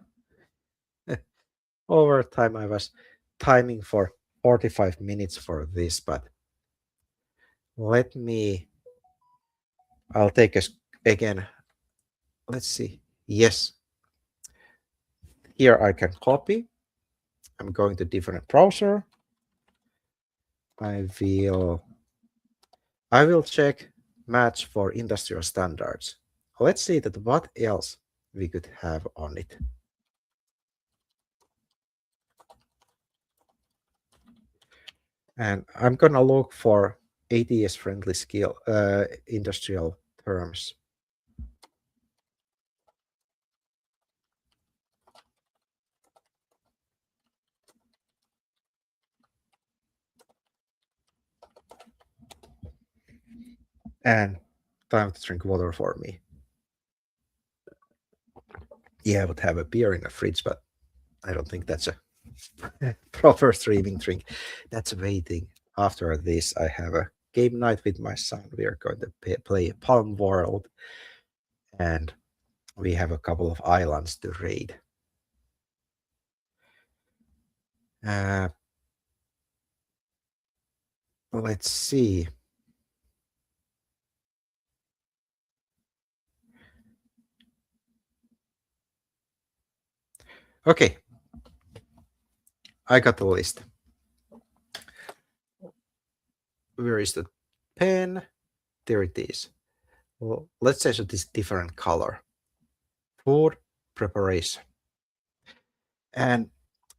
[SPEAKER 1] Over time, I was timing for 45 minutes for this, but let me, I'll take a, again, let's see. Yes, here I can copy. I'm going to different browser. I will check match for industrial standards. Let's see that what else we could have on it. And I'm gonna look for ATS friendly skill industrial terms. And time to drink water for me. Yeah, I would have a beer in the fridge, but I don't think that's a proper streaming drink. That's waiting. After this, I have a game night with my son. We are going to play Palm World, and we have a couple of islands to raid. Let's see. Okay, I got the list. Where is the pen? There it is. Well, let's say so this different color. Food preparation. And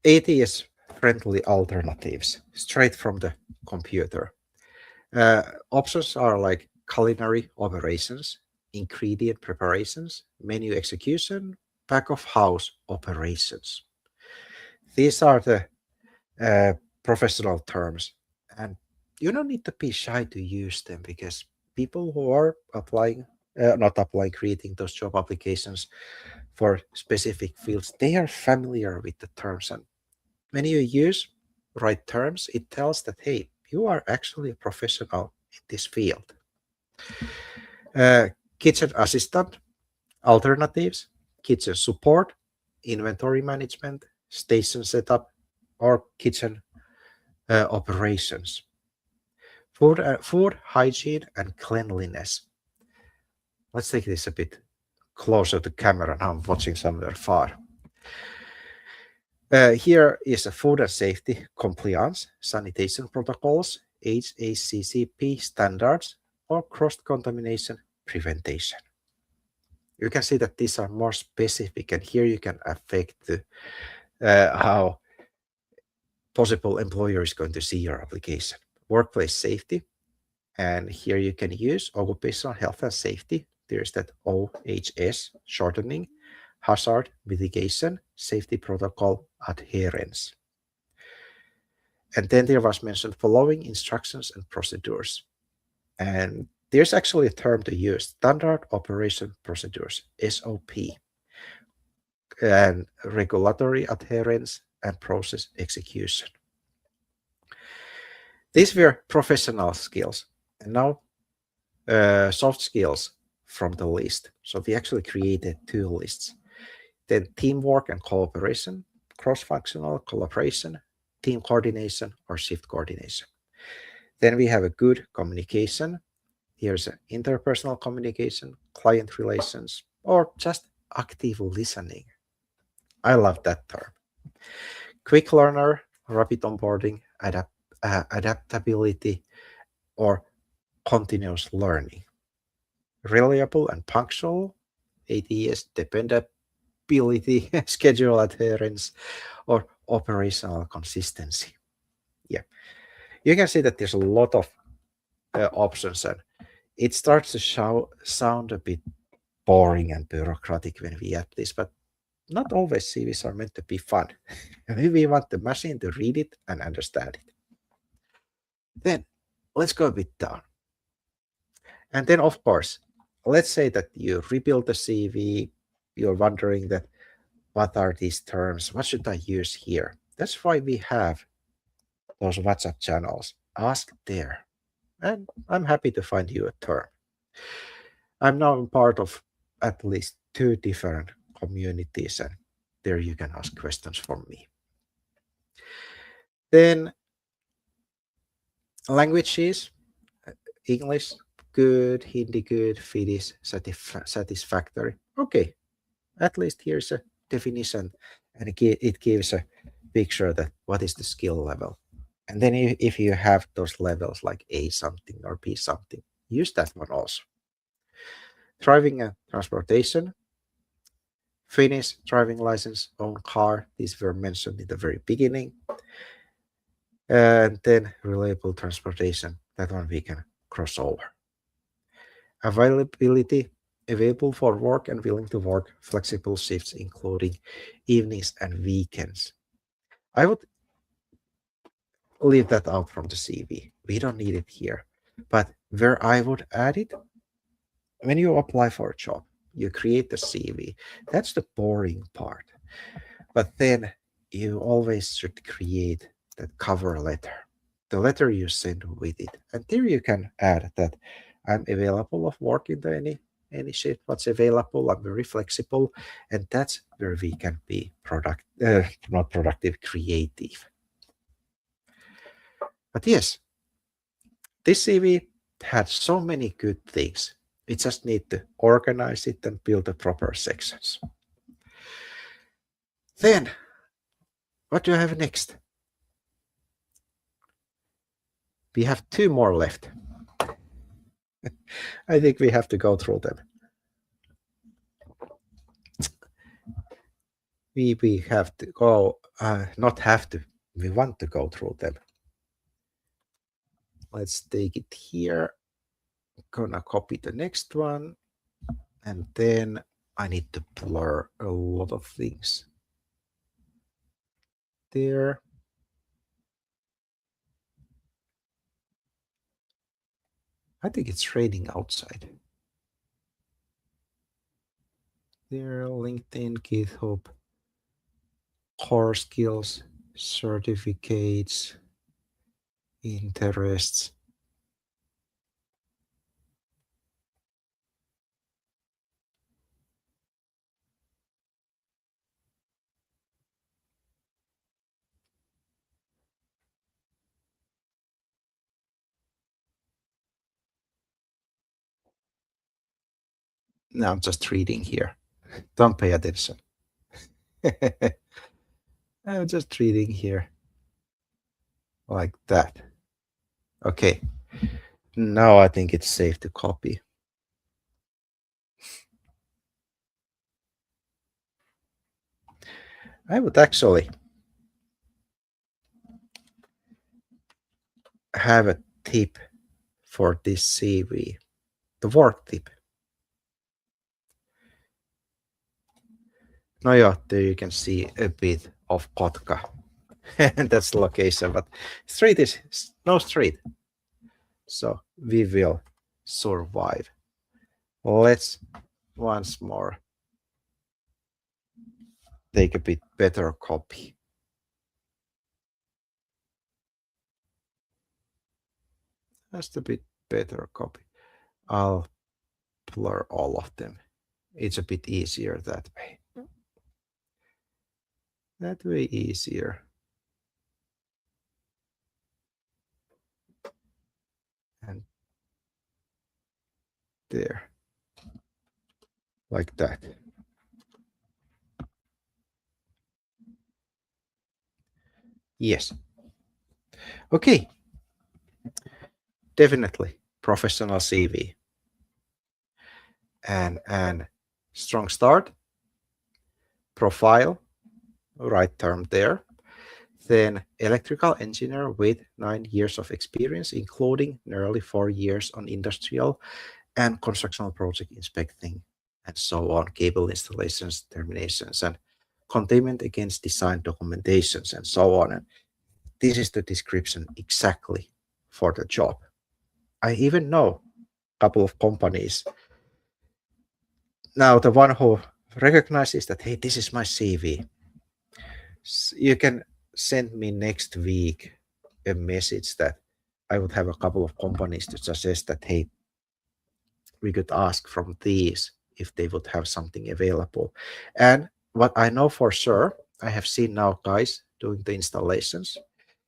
[SPEAKER 1] ATS friendly alternatives straight from the computer. Options are like culinary operations, ingredient preparations, menu execution, back of house operations. These are the professional terms, and you don't need to be shy to use them, because people who are applying, not applying, creating those job applications for specific fields, they are familiar with the terms. And when you use right terms, it tells that, hey, you are actually a professional in this field. Kitchen assistant, alternatives, kitchen support, inventory management, station setup, or kitchen operations. Food hygiene and cleanliness. Let's take this a bit closer to camera. Now I'm watching somewhere far. Here is a food and safety compliance, sanitation protocols, HACCP standards, or cross-contamination prevention. You can see that these are more specific, and here you can affect how possible employer is going to see your application. Workplace safety, and here you can use occupational health and safety. There's that OHS shortening, hazard mitigation, safety protocol adherence. And then there was mentioned following instructions and procedures. And there's actually a term to use, standard operation procedures, SOP, and regulatory adherence and process execution. These were professional skills. And now soft skills from the list. So we actually created 2 lists. Then teamwork and cooperation, cross-functional collaboration, team coordination, or shift coordination. Then we have a good communication. Here's interpersonal communication, client relations, or just active listening. I love that term. Quick learner, rapid onboarding, adaptability, or continuous learning. Reliable and punctual, ATS, dependability, schedule adherence, or operational consistency. Yeah, you can see that there's a lot of options, and it starts to sound a bit boring and bureaucratic when we add this, but not always CVs are meant to be fun. We want the machine to read it and understand it. Then let's go a bit down. And then, of course, let's say that you rebuild the CV, you're wondering that what are these terms? What should I use here? That's why we have those WhatsApp channels. Ask there. And I'm happy to find you a term. I'm now part of at least 2 different communities, and there you can ask questions from me. Then languages, English, good, Hindi, good, Finnish, satisfactory. Okay, at least here's a definition, and it gives a picture that what is the skill level. And then if you have those levels like A something or B something, use that one also. Driving and transportation, Finnish driving license, own car, these were mentioned in the very beginning. And then reliable transportation, that one we can cross over. Availability, available for work and willing to work flexible shifts, including evenings and weekends. I would leave that out from the CV. We don't need it here. But where I would add it, when you apply for a job, you create the CV. That's the boring part. But then you always should create that cover letter, the letter you send with it. And there you can add that I'm available of work in any shift what's available. I'm very flexible. And that's where we can be not productive, creative. But yes, this CV had so many good things. We just need to organize it and build the proper sections. Then, what do I have next? We have 2 more left. I think we have to go through them. We have to go, not have to, we want to go through them. Let's take it here. Gonna copy the next one. And then I need to blur a lot of things. There. I think it's raining outside. There, LinkedIn, GitHub, core skills, certificates, interests. Now I'm just reading here. Don't pay attention. I'm just reading here like that. Okay. Now I think it's safe to copy. I would actually have a tip for this CV, the work tip. Now, yeah, there you can see a bit of Kotka. And that's the location, but street is no street. So we will survive. Let's once more take a bit better copy. Just a bit better copy. I'll blur all of them. It's a bit easier that way. That way easier. And there. Like that. Yes. Okay. Definitely professional CV. And strong start. Profile. Right term there. Then electrical engineer with 9 years of experience, including nearly 4 years on industrial and constructional project inspecting, and so on, cable installations, terminations, and containment against design documentations, and so on. And this is the description exactly for the job. I even know a couple of companies. Now, the one who recognizes that, hey, this is my CV, you can send me next week a message that I would have a couple of companies to suggest that, hey, we could ask from these if they would have something available. And what I know for sure, I have seen now guys doing the installations.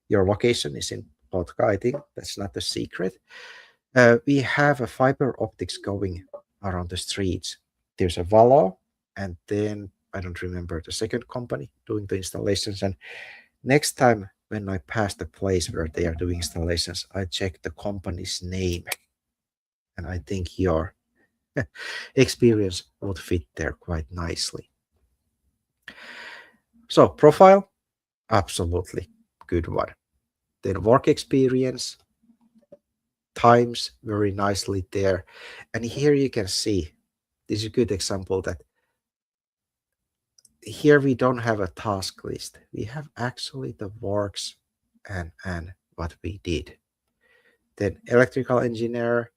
[SPEAKER 1] Your location is in Kotka, I think. That's not a secret. We have a fiber optics going around the streets. There's a Valo, and then I don't remember the second company doing the installations. And next time when I pass the place where they are doing installations, I check the company's name, and I think your experience would fit there quite nicely. So profile, absolutely good one. Then work experience, times very nicely there. And here you can see, this is a good example that here we don't have a task list. We have actually the works and what we did. Then electrical engineer,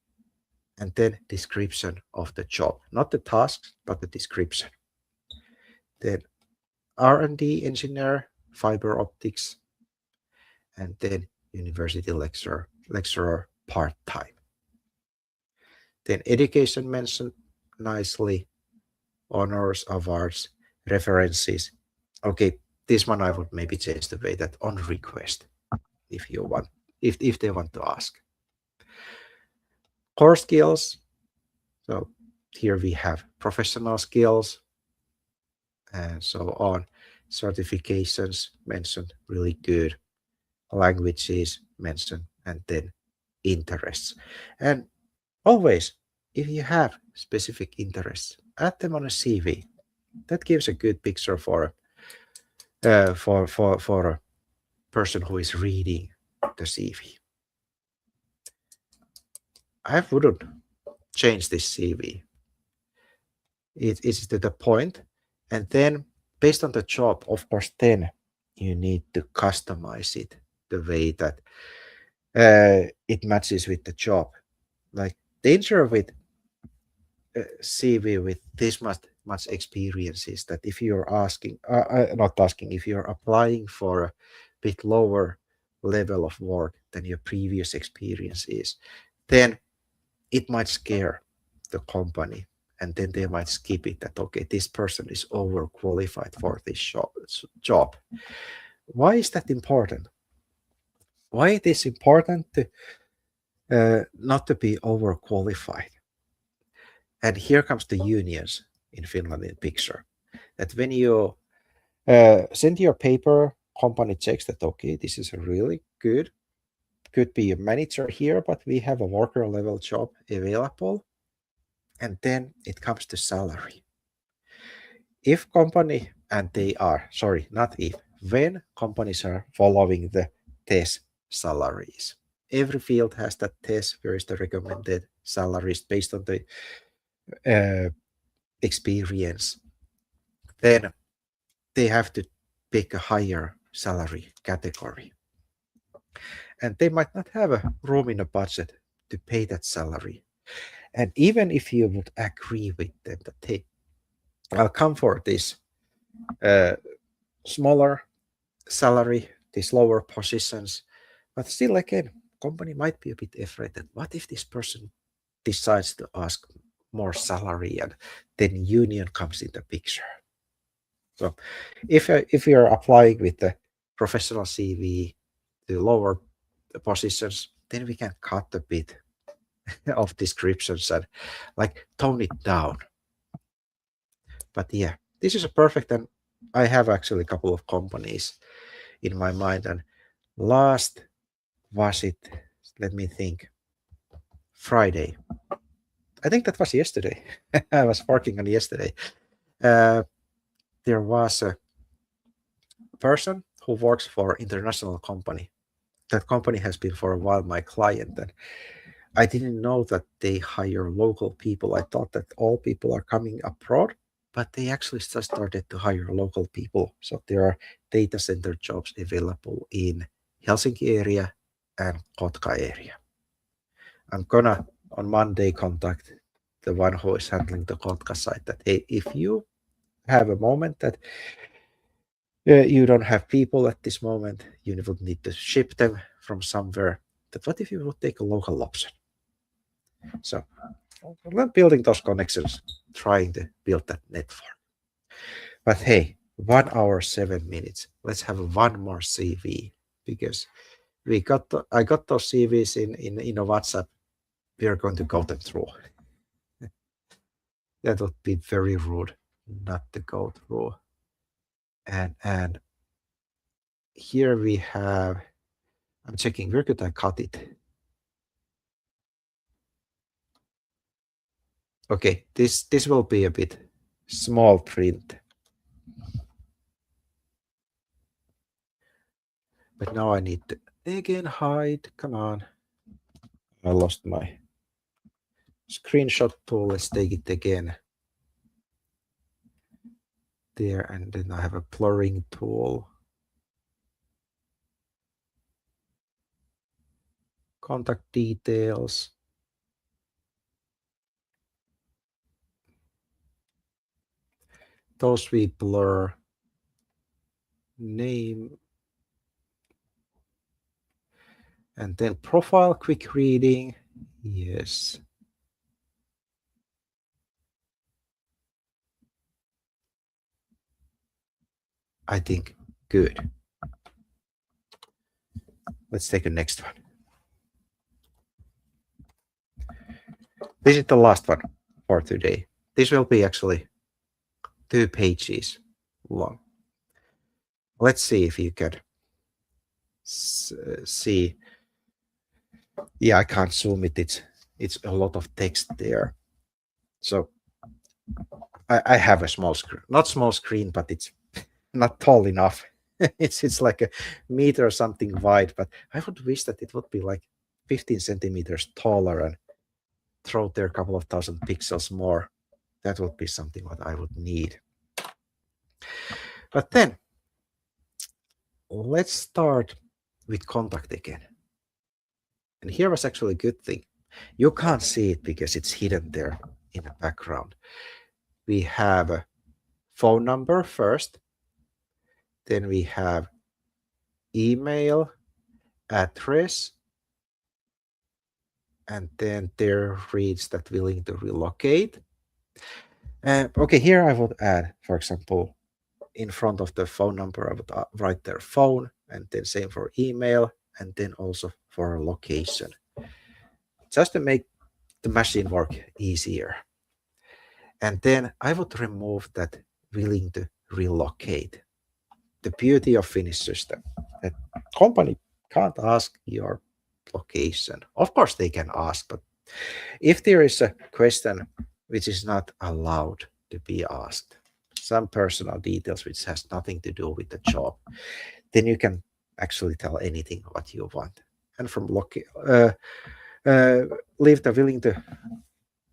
[SPEAKER 1] and then description of the job, not the tasks, but the description. Then R&D engineer, fiber optics, and then university lecturer part-time. Then education mentioned nicely, honors, awards, references. Okay, this one I would maybe change the way that on request, if you want, if they want to ask. Core skills. So here we have professional skills and so on. Certifications mentioned, really good. Languages mentioned, and then interests. And always, if you have specific interests, add them on a CV. That gives a good picture for a person who is reading the CV. I wouldn't change this CV. It is to the point, and then based on the job, of course, then you need to customize it the way that it matches with the job. Like danger with CV with this much experience is that if you're asking, not asking, if you're applying for a bit lower level of work than your previous experience is, then it might scare the company, and then they might skip it. That okay, this person is overqualified for this job. Why is that important? Why it is important to not to be overqualified? And here comes the unions in Finland in picture. That when you send your paper, company checks that, okay, this is a really good, could be a manager here, but we have a worker level job available. And then it comes to salary. If company, and they are, sorry, not if, when companies are following the TES salaries. Every field has that TES, where is the recommended salaries based on the experience. Then they have to pick a higher salary category. And they might not have a room in a budget to pay that salary. And even if you would agree with them that, hey, I'll come for this smaller salary, these lower positions, but still, again, company might be a bit afraid that what if this person decides to ask more salary, and then union comes in the picture. So if you're applying with the professional CV to lower positions, then we can cut a bit of descriptions and like tone it down. But yeah, this is a perfect, and I have actually a couple of companies in my mind. And last was it, let me think, Friday. I think that was yesterday. I was working on yesterday. There was a person who works for international company. That company has been for a while my client, and I didn't know that they hire local people. I thought that all people are coming abroad, but they actually just started to hire local people. So there are data center jobs available in Helsinki area and Kotka area. I'm gonna on Monday contact the one who is handling the Kotka side that, hey, if you have a moment that you don't have people at this moment, you would need to ship them from somewhere, that what if you would take a local option? So I'm building those connections, trying to build that network. But hey, 1 hour, 7 minutes. Let's have one more CV, because I got those CVs in a WhatsApp. We are going to go them through. That would be very rude not to go through. And here we have, I'm checking, where could I cut it? Okay, this will be a bit small print. But now I need to again hide. Come on. I lost my screenshot tool. Let's take it again. There, and then I have a blurring tool. Contact details. Those we blur. Name. And then profile, quick reading. Yes. I think good. Let's take the next one. This is the last one for today. This will be actually 2 pages long. Let's see if you can see. Yeah, I can't zoom it. It's a lot of text there. So I have a small screen, not small screen, but it's not tall enough. it's like a meter or something wide, but I would wish that it would be like 15 centimeters taller and throw there a couple of thousand pixels more. That would be something what I would need. But then let's start with contact again. And here was actually a good thing. You can't see it because it's hidden there in the background. We have a phone number first. Then we have email, address, and then there reads that willing to relocate. Okay, here I would add, for example, in front of the phone number, I would write their phone, and then same for email, and then also for location, just to make the machine work easier. And then I would remove that willing to relocate. The beauty of Finnish system that company can't ask your location. Of course they can ask, but if there is a question which is not allowed to be asked, some personal details which has nothing to do with the job, then you can actually tell anything what you want. And from leave the willing to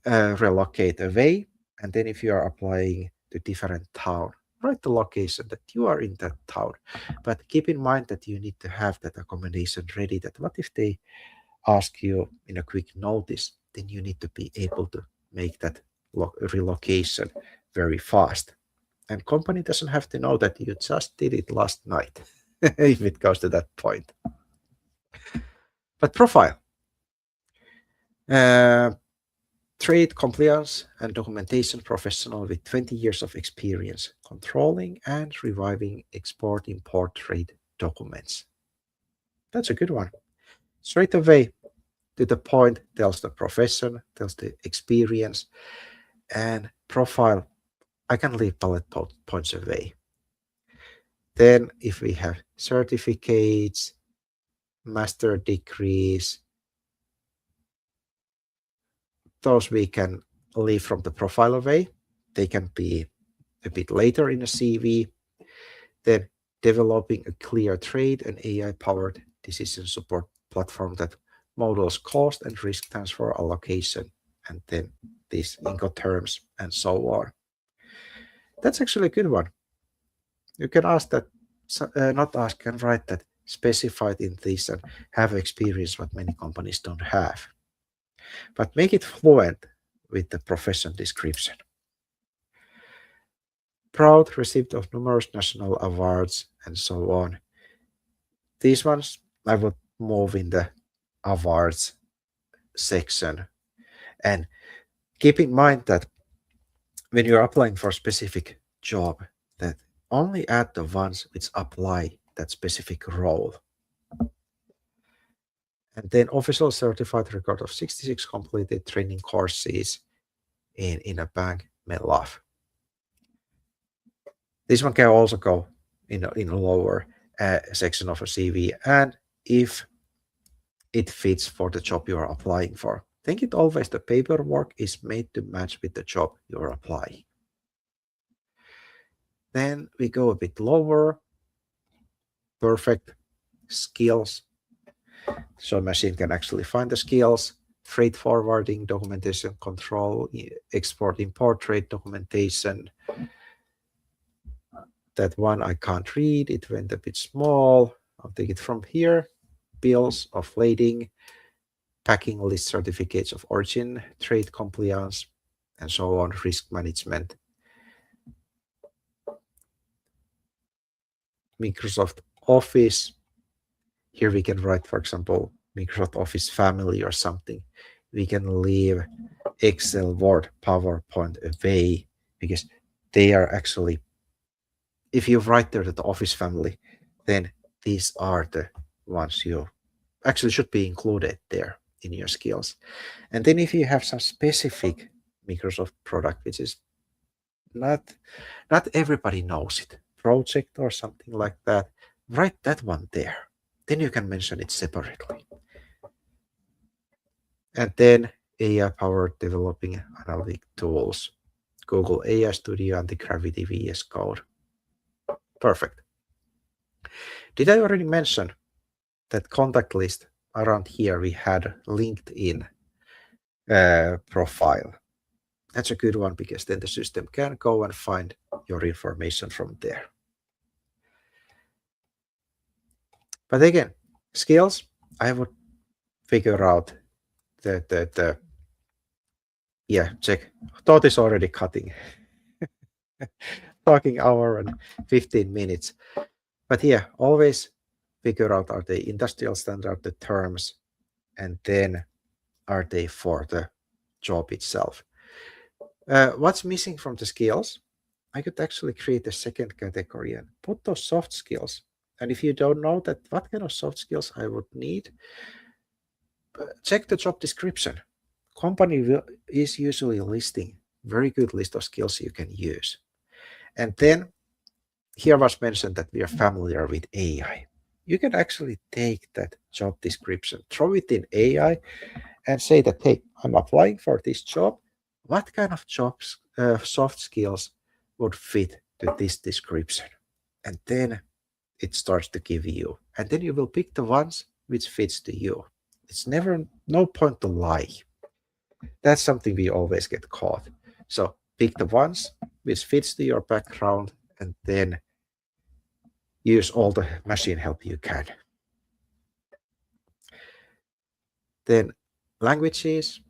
[SPEAKER 1] relocate away. And then if you are applying to different town, write the location that you are in that town. But keep in mind that you need to have that accommodation ready, that what if they ask you in a quick notice, then you need to be able to make that relocation very fast. And company doesn't have to know that you just did it last night, if it goes to that point. But profile. Trade compliance and documentation professional with 20 years of experience controlling and reviving export import trade documents. That's a good one. Straight away to the point, tells the profession, tells the experience, and profile. I can leave bullet points away. Then if we have certificates, master degrees, those we can leave from the profile away. They can be a bit later in a CV. Then developing a clear trade and AI-powered decision support platform that models cost and risk transfer allocation, and then these Incoterms and so on. That's actually a good one. You can ask that, not ask, can write that specified in this and have experience what many companies don't have. But make it fluent with the profession description. Proud receipt of numerous national awards and so on. These ones I would move in the awards section. And keep in mind that when you're applying for a specific job, that only add the ones which apply that specific role. And then official certified record of 66 completed training courses in a bank love. This one can also go in a lower section of a CV, and if it fits for the job you are applying for. Think it always the paperwork is made to match with the job you are applying. Then we go a bit lower. Perfect skills. So machine can actually find the skills. Freight forwarding, documentation control, export import trade documentation. That one I can't read. It went a bit small. I'll take it from here. Bills of lading, packing list certificates of origin, trade compliance, and so on, risk management. Microsoft Office. Here we can write, for example, Microsoft Office family or something. We can leave Excel, Word, PowerPoint away because they are actually, if you write there the Office family, then these are the ones you actually should be included there in your skills. And then if you have some specific Microsoft product, which is not everybody knows it, project or something like that, write that one there. Then you can mention it separately. And then AI-powered developing analytic tools, Google AI Studio and the Gravity VS Code. Perfect. Did I already mention that contact list around here we had LinkedIn profile? That's a good one because then the system can go and find your information from there. But again, skills, I would figure out check. Thought is already cutting. Talking hour and 15 minutes. But yeah, always figure out, are they industrial standard, the terms, and then are they for the job itself? What's missing from the skills? I could actually create a second category and put those soft skills. And if you don't know that what kind of soft skills I would need, check the job description. Company is usually listing Very good list of skills you can use. And then here was mentioned that we are familiar with AI. You can actually take that job description, throw it in AI, and say that, hey, I'm applying for this job. What kind of jobs, soft skills would fit to this description? And then it starts to give you. And then you will pick the ones which fits to you. It's never no point to lie. That's something we always get caught. So pick the ones which fits to your background and then use all the machine help you can. Then languages,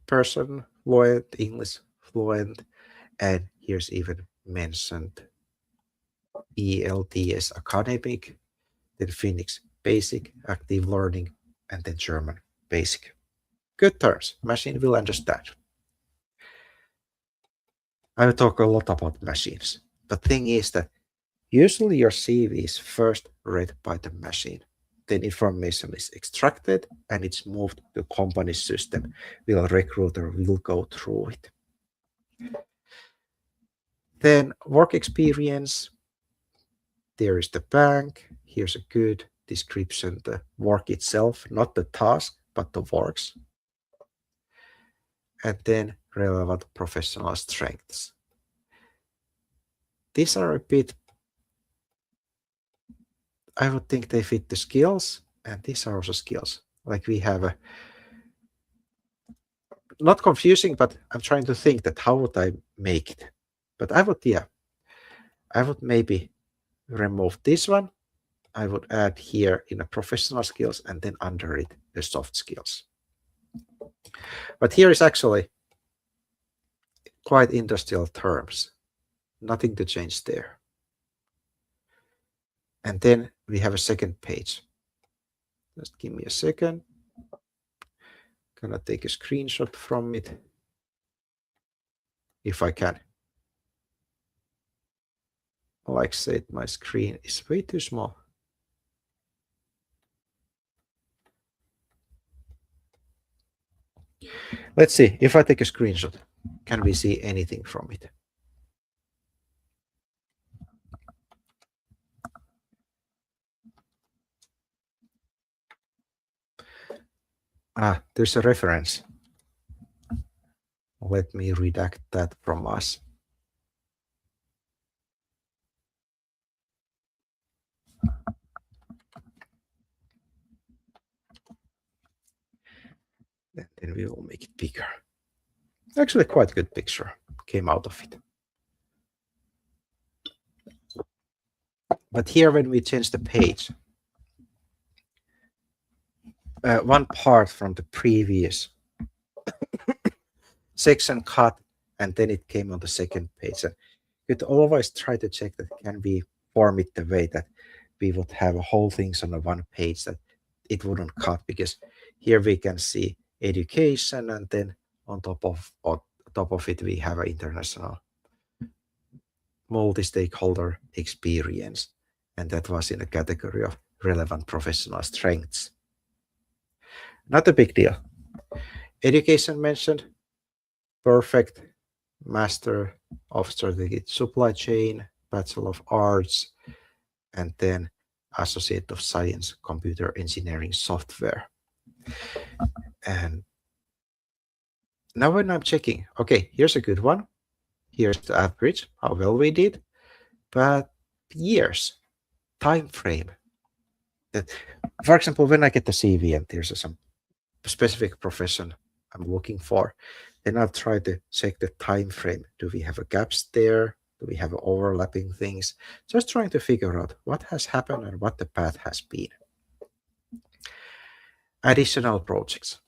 [SPEAKER 1] person fluent, English fluent, and here's even mentioned ELTS academic, then Finnish basic, active learning, and then German basic. Good terms, machine will understand. I will talk a lot about machines. The thing is that usually your CV is first read by the machine. Then information is extracted and it's moved to company system. Will recruiter will go through it. Then work experience. There is the bank. Here's a good description, the work itself, not the task, but the works. And then relevant professional strengths. These are a bit, I would think they fit the skills, and these are also skills. Like we have a, not confusing, but I'm trying to think that how would I make it? But I would maybe remove this one. I would add here in a professional skills and then under it, the soft skills. But here is actually quite industrial terms. Nothing to change there. And then we have a second page. Just give me a second. Gonna take a screenshot from it. If I can. Like I said, my screen is way too small. Let's see, if I take a screenshot, can we see anything from it? There's a reference. Let me redact that from us. And then we will make it bigger. Actually, quite a good picture came out of it. But here, when we change the page, one part from the previous section cut, and then it came on the second page. And you could always try to check that can we form it the way that we would have whole things on the one page that it wouldn't cut, because here we can see education, and then on top of it we have an international multi-stakeholder experience, and that was in a category of relevant professional strengths. Not a big deal. Education mentioned, perfect, Master of Strategic Supply Chain, Bachelor of Arts, and then Associate of Science, Computer Engineering Software. And now when I'm checking, okay, here's a good one. Here's the average, how well we did, but years, time frame. That, for example, when I get the CV and there's some specific profession I'm looking for, then I'll try to check the time frame. Do we have gaps there? Do we have overlapping things? Just trying to figure out what has happened and what the path has been. Additional projects.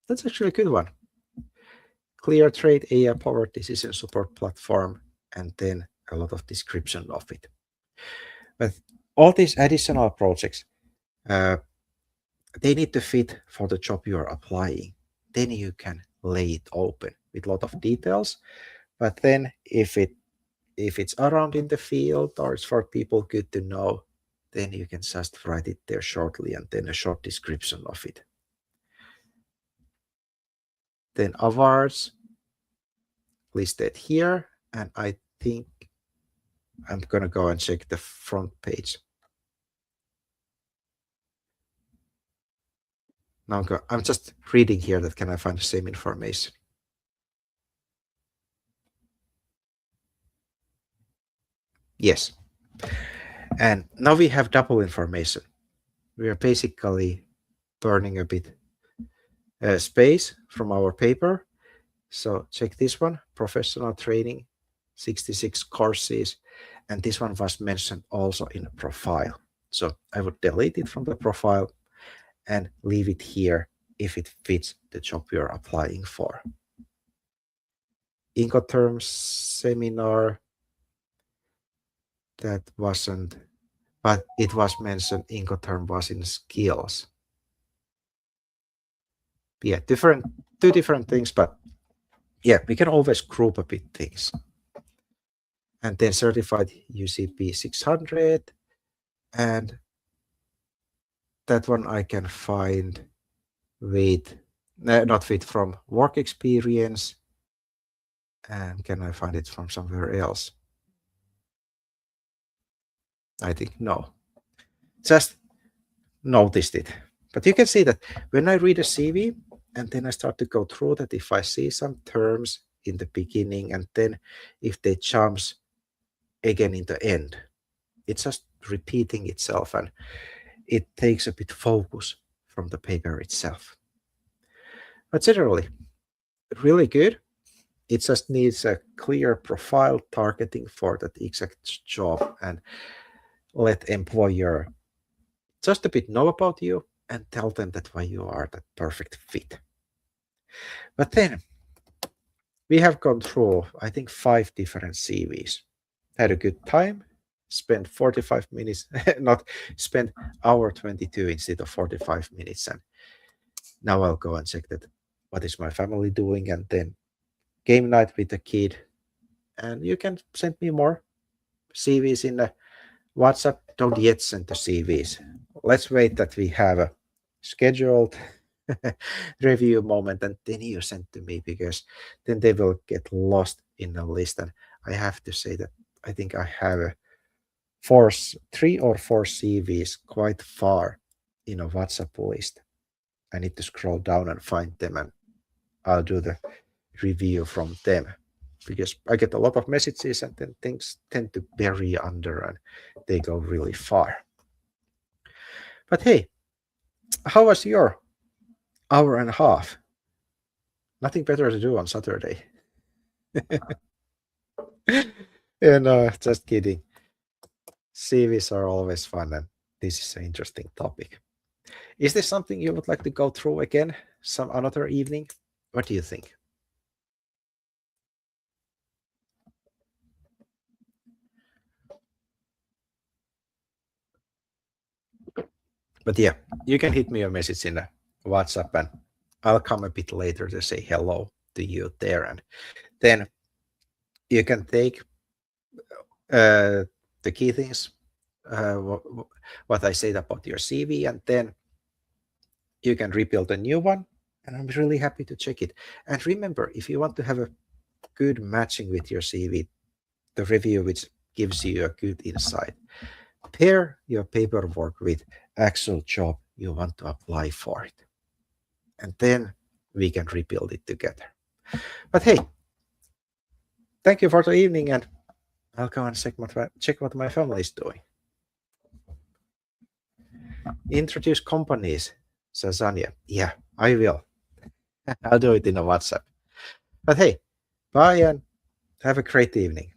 [SPEAKER 1] That's actually a good one. Clear Trade AI-powered decision support platform, and then a lot of description of it. But all these additional projects, they need to fit for the job you're applying. Then you can lay it open with a lot of details. But then if it's around in the field or it's for people good to know, then you can just write it there shortly and then a short description of it. Then awards, listed here, and I think I'm gonna go and check the front page. Now I'm just reading here that can I find the same information. Yes. And now we have double information. We are basically burning a bit space from our paper. So check this one, professional training, 66 courses. And this one was mentioned also in a profile. So I would delete it from the profile and leave it here if it fits the job you're applying for. Incoterms seminar, that wasn't, but it was mentioned Incoterm was in skills. Yeah, two different things, but yeah, we can always group a bit things. And then certified UCP 600, and that one I can find with, not with from work experience, and can I find it from somewhere else? I think no. Just noticed it. But you can see that when I read a CV and then I start to go through that, if I see some terms in the beginning and then if they jumps again in the end, it's just repeating itself and it takes a bit focus from the paper itself. But generally, really good. It just needs a clear profile targeting for that exact job and let employer just a bit know about you and tell them that why you are that perfect fit. But then we have gone through, I think, 5 different CVs. Had a good time, spent 45 minutes, not spent hour 22 instead of 45 minutes. And now I'll go and check that what is my family doing, and then game night with the kid. And you can send me more CVs in the WhatsApp. Don't yet send the CVs. Let's wait that we have a scheduled review moment and then you send to me, because then they will get lost in the list. And I have to say that I think I have a 3 or 4 CVs quite far in a WhatsApp list. I need to scroll down and find them, and I'll do the review from them, because I get a lot of messages and then things tend to bury under and they go really far. But hey, how was your hour and a half? Nothing better to do on Saturday. And just kidding. CVs are always fun, and this is an interesting topic. Is this something you would like to go through again some another evening? What do you think? But yeah, you can hit me a message in WhatsApp, and I'll come a bit later to say hello to you there. And then you can take the key things, what I said about your CV, and then you can rebuild a new one. And I'm really happy to check it. And remember, if you want to have a good matching with your CV, the review which gives you a good insight, pair your paperwork with actual job you want to apply for it. And then we can rebuild it together. But hey, thank you for the evening, and I'll go and check what my family is doing. Introduce companies, says Anya. Yeah, I will. I'll do it in a WhatsApp. But hey, bye and have a great evening.